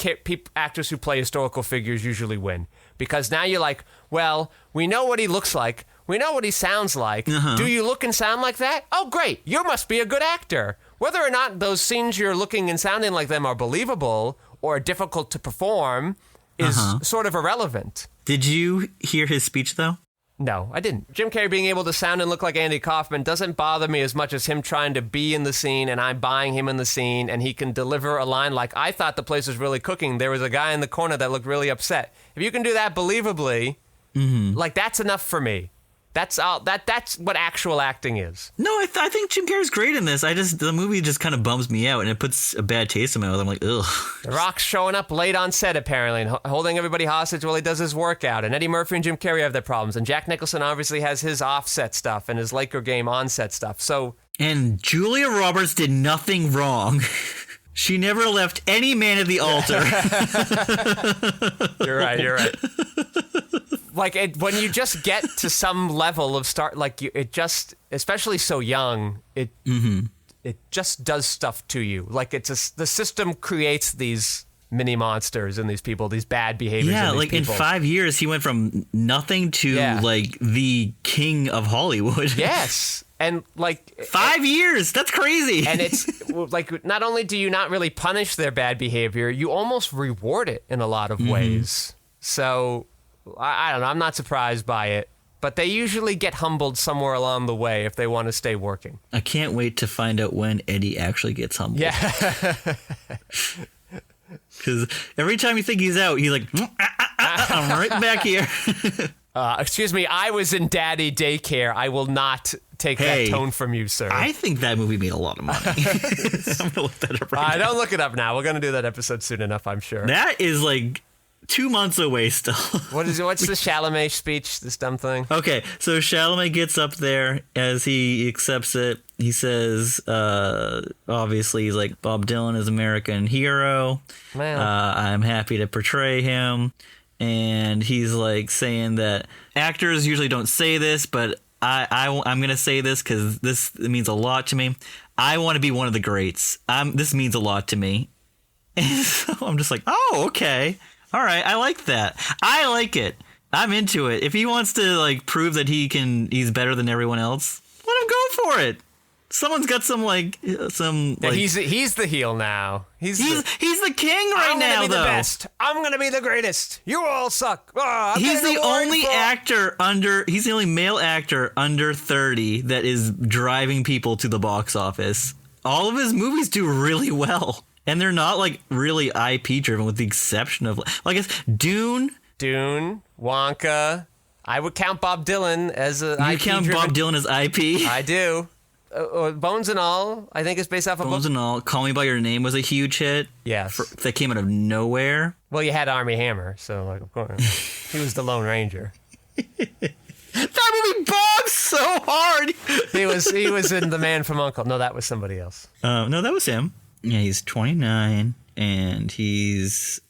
actors who play historical figures usually win. Because now you're like, well, we know what he looks like. We know what he sounds like. Uh-huh. Do you look and sound like that? Oh, great. You must be a good actor. Whether or not those scenes you're looking and sounding like them are believable or difficult to perform is sort of irrelevant. Did you hear his speech, though? No, I didn't. Jim Carrey being able to sound and look like Andy Kaufman doesn't bother me as much as him trying to be in the scene and I'm buying him in the scene and he can deliver a line like, I thought the place was really cooking. There was a guy in the corner that looked really upset. If you can do that believably, like that's enough for me. That's all. That's what actual acting is. No, I think Jim Carrey's great in this. The movie just kind of bums me out and it puts a bad taste in my mouth. I'm like, ugh. The Rock's showing up late on set apparently and holding everybody hostage while he does his workout. And Eddie Murphy and Jim Carrey have their problems. And Jack Nicholson obviously has his offset stuff and his Laker game on-set stuff. So. And Julia Roberts did nothing wrong. She never left any man at the altar. You're right. Like when you just get to some level of especially so young, it just does stuff to you. Like the system creates these mini monsters in these people, these bad behaviors. Yeah, in these like people. In 5 years, he went from nothing to like the king of Hollywood. Yes. And like 5 years, that's crazy. And it's like not only do you not really punish their bad behavior, you almost reward it in a lot of ways. So I don't know. I'm not surprised by it, but they usually get humbled somewhere along the way if they want to stay working. I can't wait to find out when Eddie actually gets humbled. Yeah. Because every time you think he's out, he's like, I'm right back here. Excuse me, I was in daddy daycare. I will not take that tone from you, sir. I think that movie made a lot of money. I'm going to look that up right now. Don't look it up now. We're going to do that episode soon enough, I'm sure. That is like 2 months away still. What's the Chalamet speech, this dumb thing? Okay, so Chalamet gets up there as he accepts it. He says, obviously, he's like, Bob Dylan is American hero. I'm happy to portray him. And he's like saying that actors usually don't say this, but I'm going to say this because this means a lot to me. I want to be one of the greats. This means a lot to me. And so I'm just like, oh, okay. All right. I like that. I like it. I'm into it. If he wants to like prove that he's better than everyone else, let him go for it. Someone's got he's the heel now. He's the king right now, though. I'm gonna be the best. I'm gonna be the greatest. You all suck. He's the only male actor under 30 that is driving people to the box office. All of his movies do really well, and they're not like really IP driven, with the exception of like it's Dune, Wonka. I would count Bob Dylan as a IP. You count Bob Dylan as IP? I do. Bones and All, I think, is based off of Bones and All. Call Me by Your Name was a huge hit. Yes. That came out of nowhere. Well, you had Army Hammer, so like, of course, he was the Lone Ranger. That movie bombed so hard. He was in The Man from U.N.C.L.E. No, that was somebody else. No, that was him. Yeah, he's 29, and he's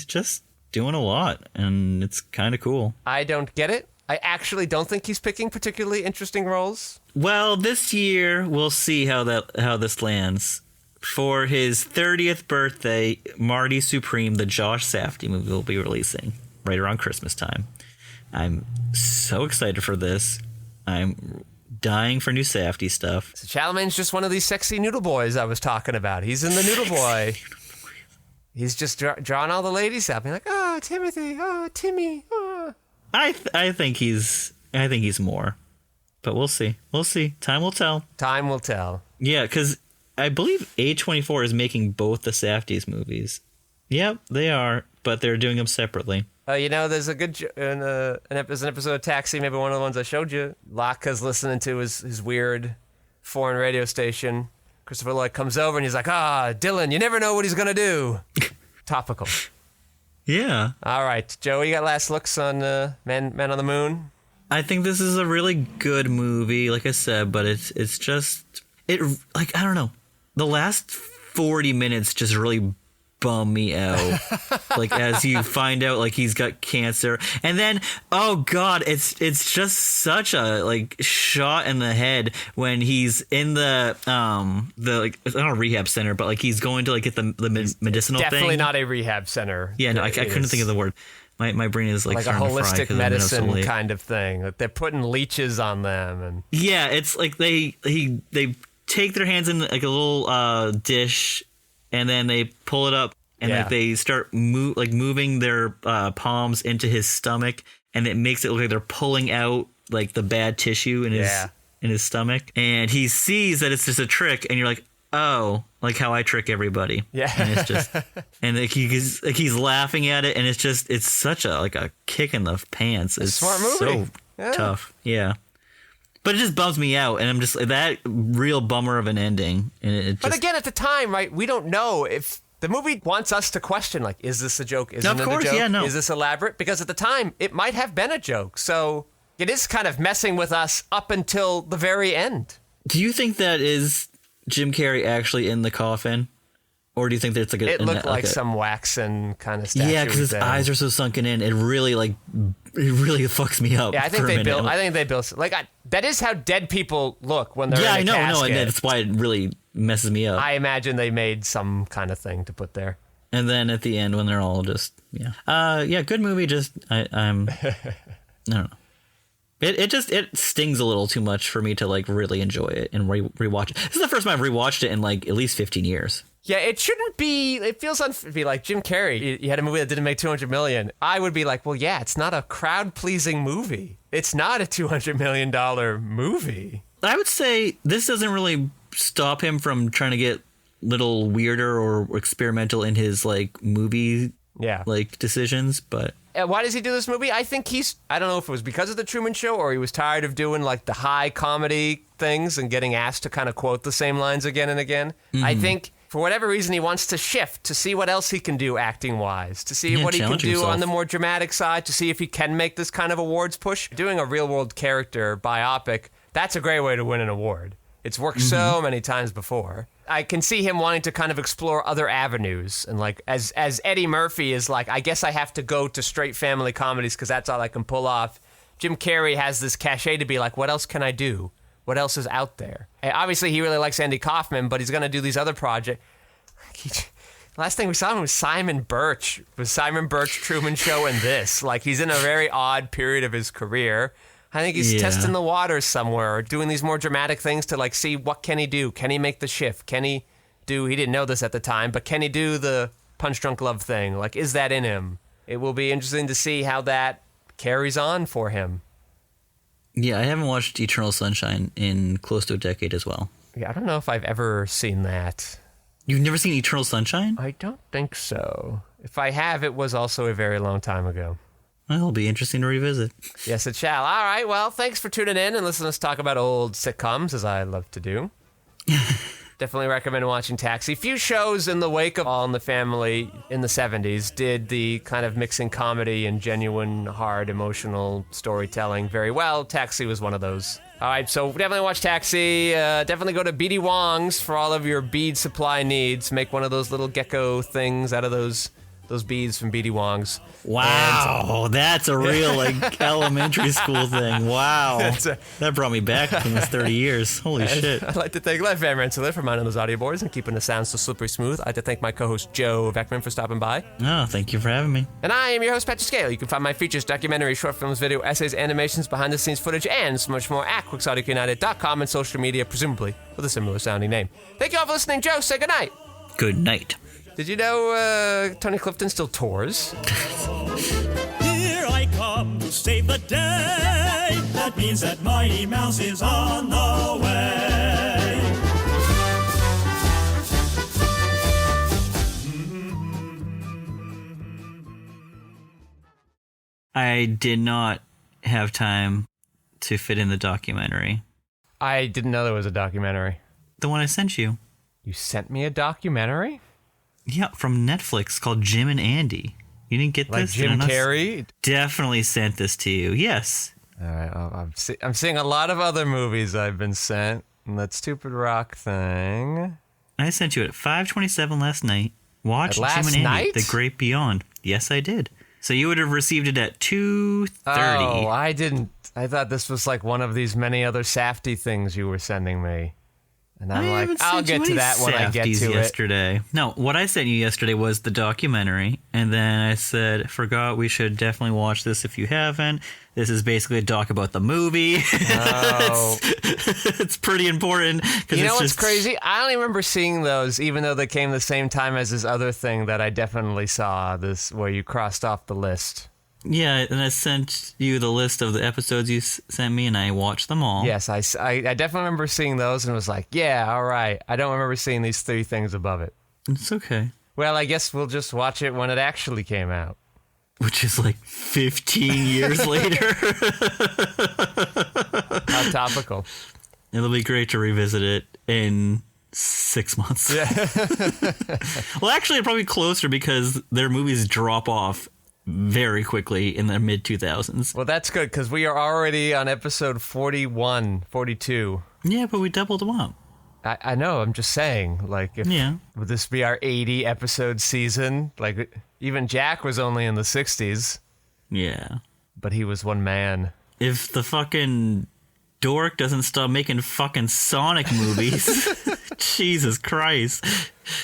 just doing a lot, and it's kind of cool. I don't get it. I actually don't think he's picking particularly interesting roles. Well, this year we'll see how this lands. For his 30th birthday, Marty Supreme, the Josh Safdie movie, will be releasing right around Christmas time. I'm so excited for this. I'm dying for new Safdie stuff. So Chalamet's just one of these sexy noodle boys I was talking about. He's in the Noodle Boy. He's just drawing all the ladies out, being like, "Oh, Timothy, oh, Timmy." Oh. I think he's more, but we'll see. We'll see. Time will tell. Time will tell. Yeah, because I believe A24 is making both the Safdies movies. Yep, they are, but they're doing them separately. There's a good there's an episode of Taxi, maybe one of the ones I showed you. Laka's listening to his weird foreign radio station. Christopher Lloyd comes over and he's like, Dylan, you never know what he's going to do. Topical. Yeah. All right, Joe, you got last looks on Men on the Moon? I think this is a really good movie, like I said, but it's just, I don't know. The last 40 minutes just really bum me out. Like, as you find out, like, he's got cancer, and then, oh god, it's just such a like shot in the head when he's in the like, it's not a rehab center, but like he's going to like get the medicinal definitely thing. Not a rehab center. Yeah, no, I couldn't think of the word. My brain is like a holistic medicine kind of thing. Like they're putting leeches on them, and yeah, it's like they take their hands in like a little dish, and then they pull it up, and like they start moving their palms into his stomach, and it makes it look like they're pulling out like the bad tissue in his stomach, and he sees that it's just a trick, and you're like, oh, like how I trick everybody. Yeah. And it's just, and like he's laughing at it, and it's such a kick in the pants. It's smart movie. So tough. Yeah. But it just bums me out, and I'm just that real bummer of an ending. And it just, but again, at the time, right, we don't know if the movie wants us to question, like, is this a joke? Isn't it a joke? Yeah, no. Is this elaborate? Because at the time, it might have been a joke. So it is kind of messing with us up until the very end. Do you think that is Jim Carrey actually in the coffin? Or do you think that it's like it looked like some waxen kind of statue? Yeah, because his eyes are so sunken in. It really fucks me up. Yeah, I think they built like that is how dead people look when they're in a casket. And that's why it really messes me up. I imagine they made some kind of thing to put there. And then at the end when they're all just good movie. Just I'm I don't know. It stings a little too much for me to like really enjoy it and rewatch it. This is the first time I've rewatched it in like at least 15 years. Yeah, it shouldn't be. It feels unfair to be like Jim Carrey. You had a movie that didn't make $200 million. I would be like, well, yeah, it's not a crowd-pleasing movie. It's not a $200 million movie. I would say this doesn't really stop him from trying to get little weirder or experimental in his like movie like decisions, but. Why does he do this movie? I think I don't know if it was because of The Truman Show or he was tired of doing like the high comedy things and getting asked to kind of quote the same lines again and again. Mm-hmm. I think for whatever reason he wants to shift to see what else he can do acting-wise, to see what he can do on the more dramatic side, to see if he can make this kind of awards push. Doing a real-world character biopic, that's a great way to win an award. It's worked so many times before. I can see him wanting to kind of explore other avenues. And like, as Eddie Murphy is like, I guess I have to go to straight family comedies because that's all I can pull off. Jim Carrey has this cachet to be like, what else can I do? What else is out there? And obviously, he really likes Andy Kaufman, but he's going to do these other projects. Last thing we saw him was Simon Birch. Truman Show, and this. Like, he's in a very odd period of his career. I think he's testing the waters somewhere or doing these more dramatic things to like see what can he do. Can he make the shift? Can he didn't know this at the time, but can he do the Punch Drunk Love thing? Like, is that in him? It will be interesting to see how that carries on for him. Yeah, I haven't watched Eternal Sunshine in close to a decade as well. Yeah, I don't know if I've ever seen that. You've never seen Eternal Sunshine? I don't think so. If I have, it was also a very long time ago. Well, it'll be interesting to revisit. Yes, it shall. All right, well, thanks for tuning in and listening to us talk about old sitcoms, as I love to do. Definitely recommend watching Taxi. Few shows in the wake of All in the Family in the 70s did the kind of mixing comedy and genuine, hard, emotional storytelling very well. Taxi was one of those. All right, so definitely watch Taxi. Definitely go to BD Wong's for all of your bead supply needs. Make one of those little gecko things out of those beads from BD Wong's. Wow, that's a real elementary school thing. Wow, that brought me back almost 30 years. Holy shit. I'd like to thank Lev Van Rensselaer for minding those audio boards and keeping the sound so slippery smooth. I'd like to thank my co-host Joe Vekeman for stopping by. Oh, thank you for having me. And I am your host, Patrick Scale. You can find my features, documentaries, short films, video, essays, animations, behind-the-scenes footage, and so much more at QuixoticUnited.com and social media, presumably with a similar sounding name. Thank you all for listening. Joe, say goodnight. Good night. Did you know Tony Clifton still tours? Here I come to save the day. That means that Mighty Mouse is on the way. I did not have time to fit in the documentary. I didn't know there was a documentary. The one I sent you. You sent me a documentary? Yeah, from Netflix called Jim and Andy. You didn't get Like this? Jim Carrey? Definitely sent this to you. Yes. All right, I'm seeing a lot of other movies I've been sent. And that stupid rock thing. I sent you it at 5:27 last night. Watch Last Jim and Andy, night? The Great Beyond. Yes, I did. So you would have received it at 2:30. Oh, I didn't. I thought this was like one of these many other safety things you were sending me. And I'm like, haven't I'll sent get you to any that when I get safties to it. yesterday. No, what I sent you yesterday was the documentary, and then I said, forgot we should definitely watch this if you haven't. This is basically a doc about the movie. Oh. It's pretty important. You know what's crazy? I only remember seeing those, even though they came the same time as this other thing that I definitely saw, this where you crossed off the list. Yeah, and I sent you the list of the episodes you sent me, and I watched them all. Yes, I definitely remember seeing those and was like, yeah, all right. I don't remember seeing these three things above it. It's okay. Well, I guess we'll just watch it when it actually came out. Which is like 15 years later. How topical. It'll be great to revisit it in 6 months. Yeah. Well, actually, probably closer because their movies drop off very quickly in the mid-2000s. Well, that's good because we are already on episode 41, 42. Yeah, but we doubled them up. I know, I'm just saying, like, would this be our 80 episode season? Like, even Jack was only in the 60s. Yeah. But he was one man. If the fucking dork doesn't stop making fucking Sonic movies, Jesus Christ.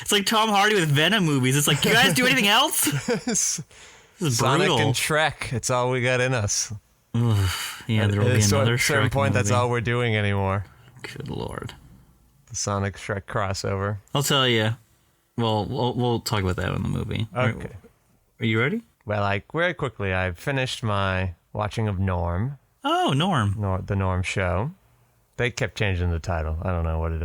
It's like Tom Hardy with Venom movies. It's like, you guys do anything else? This is Sonic brutal. and Shrek, it's all we got in us. Yeah, there will be another At a certain Shrek point, that's movie. all we're doing anymore. Good Lord. The Sonic Shrek crossover. I'll tell you. Well, we'll talk about that in the movie. Okay. Are you ready? Well, very quickly, I finished my watching of Norm, Oh, Norm. the Norm Show. They kept changing the title. I don't know what it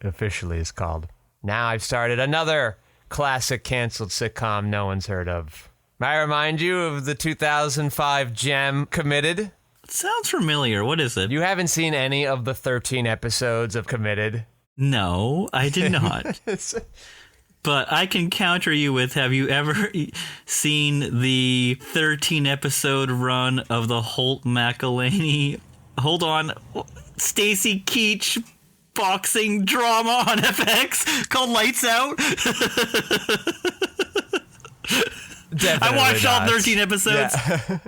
officially is called. Now I've started another classic canceled sitcom no one's heard of. May I remind you of the 2005 gem Committed? It sounds familiar. What is it? You haven't seen any of the 13 episodes of Committed? No, I did not. But I can counter you with, have you ever seen the 13-episode run of the Holt McElhaney, Stacy Keach boxing drama on FX called Lights Out? Definitely I watched all not. 13 episodes. Yeah.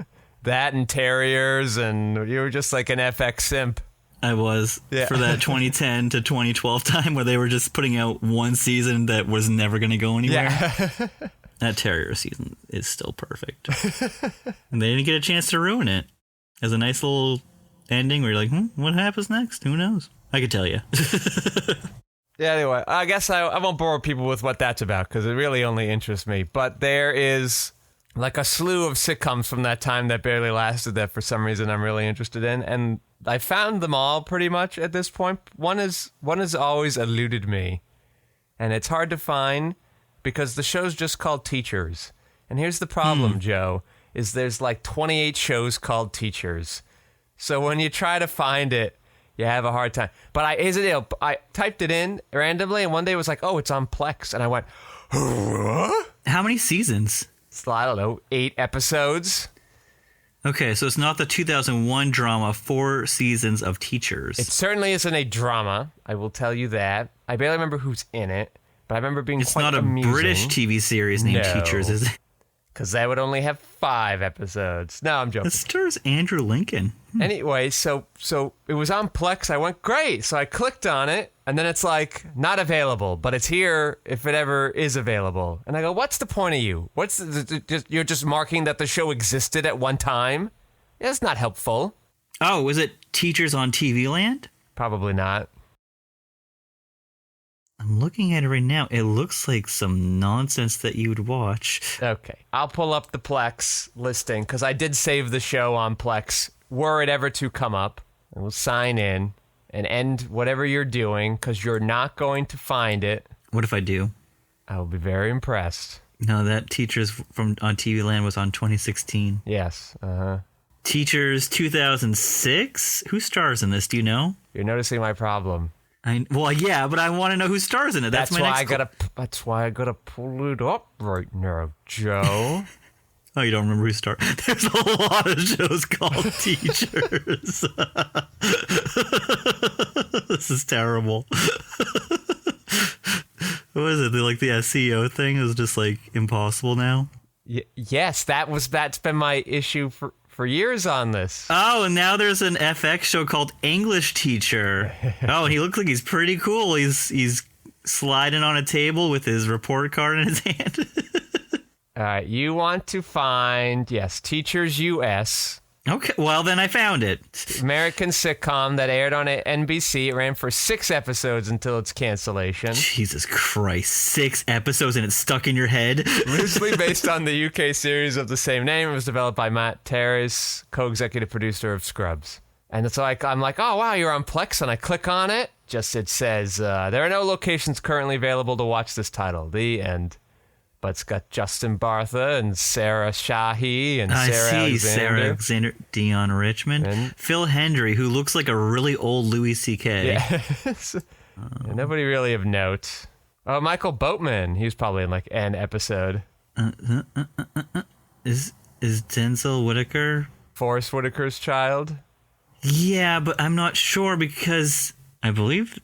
That and Terriers, and you were just like an FX simp. I was, Yeah. for that 2010 to 2012 time where they were just putting out one season that was never going to go anywhere. Yeah. That Terrier season is still perfect. And they didn't get a chance to ruin it. As a nice little ending where you're like, what happens next? Who knows? I could tell you. Yeah, anyway, I guess I won't bore people with what that's about because it really only interests me. But there is like a slew of sitcoms from that time that barely lasted that for some reason I'm really interested in. And I found them all pretty much at this point. One has always eluded me. And it's hard to find because the show's just called Teachers. And here's the problem, Joe. is there's like 28 shows called Teachers. So when you try to find it, you have a hard time. But I typed it in randomly, and one day it was like, oh, it's on Plex. And I went, huh? How many seasons? I don't know, 8 episodes. Okay, so it's not the 2001 drama 4 seasons of Teachers. It certainly isn't a drama. I will tell you that. I barely remember who's in it, but I remember being It's quite not a amusing. British TV series named No. Teachers, is it? Because that would only have 5 episodes. No, I'm joking. It stars Andrew Lincoln. Anyway, so it was on Plex. I went, great. So I clicked on it, and then it's like, not available, but it's here if it ever is available. And I go, what's the point of you? You're just marking that the show existed at one time? Yeah, that's not helpful. Oh, was it Teachers on TV Land? Probably not. I'm looking at it right now. It looks like some nonsense that you would watch. Okay. I'll pull up the Plex listing, because I did save the show on Plex, were it ever to come up. And we'll sign in and end whatever you're doing, because you're not going to find it. What if I do? I will be very impressed. No, that Teachers on TV Land was on 2016. Yes. Uh-huh. Teachers 2006? Who stars in this? Do you know? You're noticing my problem. Well, yeah, but I want to know who stars in it. That's my why next. That's why I gotta pull it up right now, Joe. Oh, you don't remember who stars? There's a lot of shows called Teachers. This is terrible. What is it? Like the SEO thing is just like impossible now. Yes, that's been my issue for years on this. Oh, and now there's an FX show called English Teacher. Oh, and he looks like he's pretty cool. He's sliding on a table with his report card in his hand. All right, you want to find, yes, Teachers US. Okay, well, then I found it. American sitcom that aired on NBC. It ran for 6 episodes until its cancellation. Jesus Christ, 6 episodes and it's stuck in your head? Loosely based on the UK series of the same name. It was developed by Matt Terrace, co-executive producer of Scrubs. And it's like, I'm like, oh, wow, you're on Plex, and I click on it. It says, there are no locations currently available to watch this title. The end. But it's got Justin Bartha and Sarah Shahi and Sarah Alexander, Dion Richmond, and Phil Hendry, who looks like a really old Louis C.K. Yes. And nobody really of note. Oh, Michael Boatman. He was probably in like an episode. Is Denzel Whitaker Forrest Whitaker's child? Yeah, but I'm not sure because I believe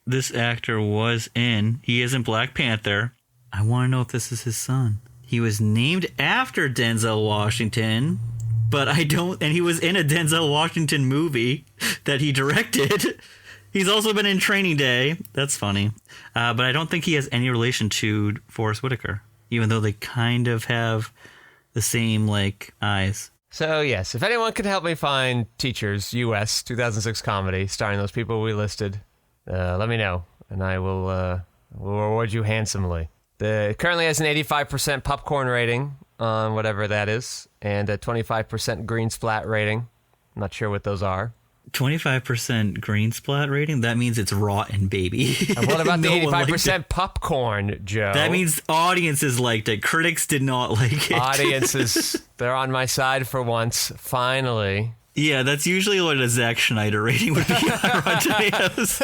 this actor he is in Black Panther. I want to know if this is his son. He was named after Denzel Washington, but I don't, and he was in a Denzel Washington movie that he directed. He's also been in Training Day. That's funny. But I don't think he has any relation to Forrest Whitaker, even though they kind of have the same, like, eyes. So, yes, if anyone could help me find Teachers US 2006 comedy starring those people we listed, let me know, and I will reward you handsomely. It currently has an 85% popcorn rating on whatever that is, and a 25% green splat rating. I'm not sure what those are. 25% green splat rating? That means it's rotten, baby. And what about the No one liked 85% popcorn, Joe? That means audiences liked it. Critics did not like it. Audiences, they're on my side for once, finally. Yeah, that's usually what a Zack Schneider rating would be on Rotten Tomatoes.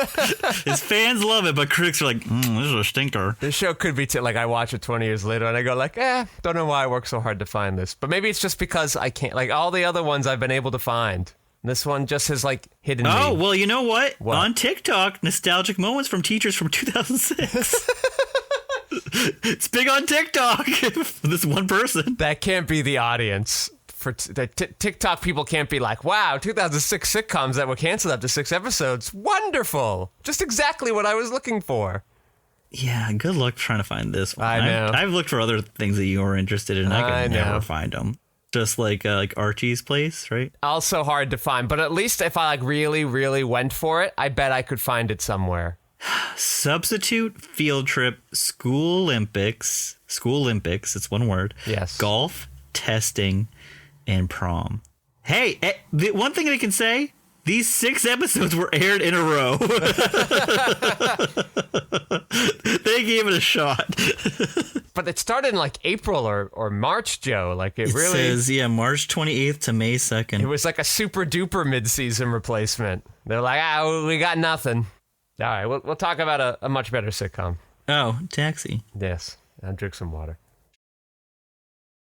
His fans love it, but critics are like, this is a stinker. This show could be, like, I watch it 20 years later, and I go like, don't know why I work so hard to find this. But maybe it's just because I can't, like, all the other ones I've been able to find. This one just has, like, hidden me. Oh, well, you know what? What? On TikTok, nostalgic moments from Teachers from 2006. It's big on TikTok for this one person. That can't be the audience. For TikTok people can't be like, wow, 2006 sitcoms that were canceled after 6 episodes. Wonderful. Just exactly what I was looking for. Yeah, good luck trying to find this one. I know. I've looked for other things that you were interested in. I could never find them. Just like Archie's Place, right? Also hard to find, but at least if I like really, really went for it, I bet I could find it somewhere. Substitute, field trip, school Olympics, it's one word. Yes. Golf, testing, and prom. Hey, the one thing I can say, these 6 episodes were aired in a row. They gave it a shot. but it started in like April or March, Joe. Like it really says, March 28th to May 2nd. It was like a super duper mid-season replacement. They're like, we got nothing. All right, we'll talk about a much better sitcom. Oh, Taxi. Yes, I'll drink some water.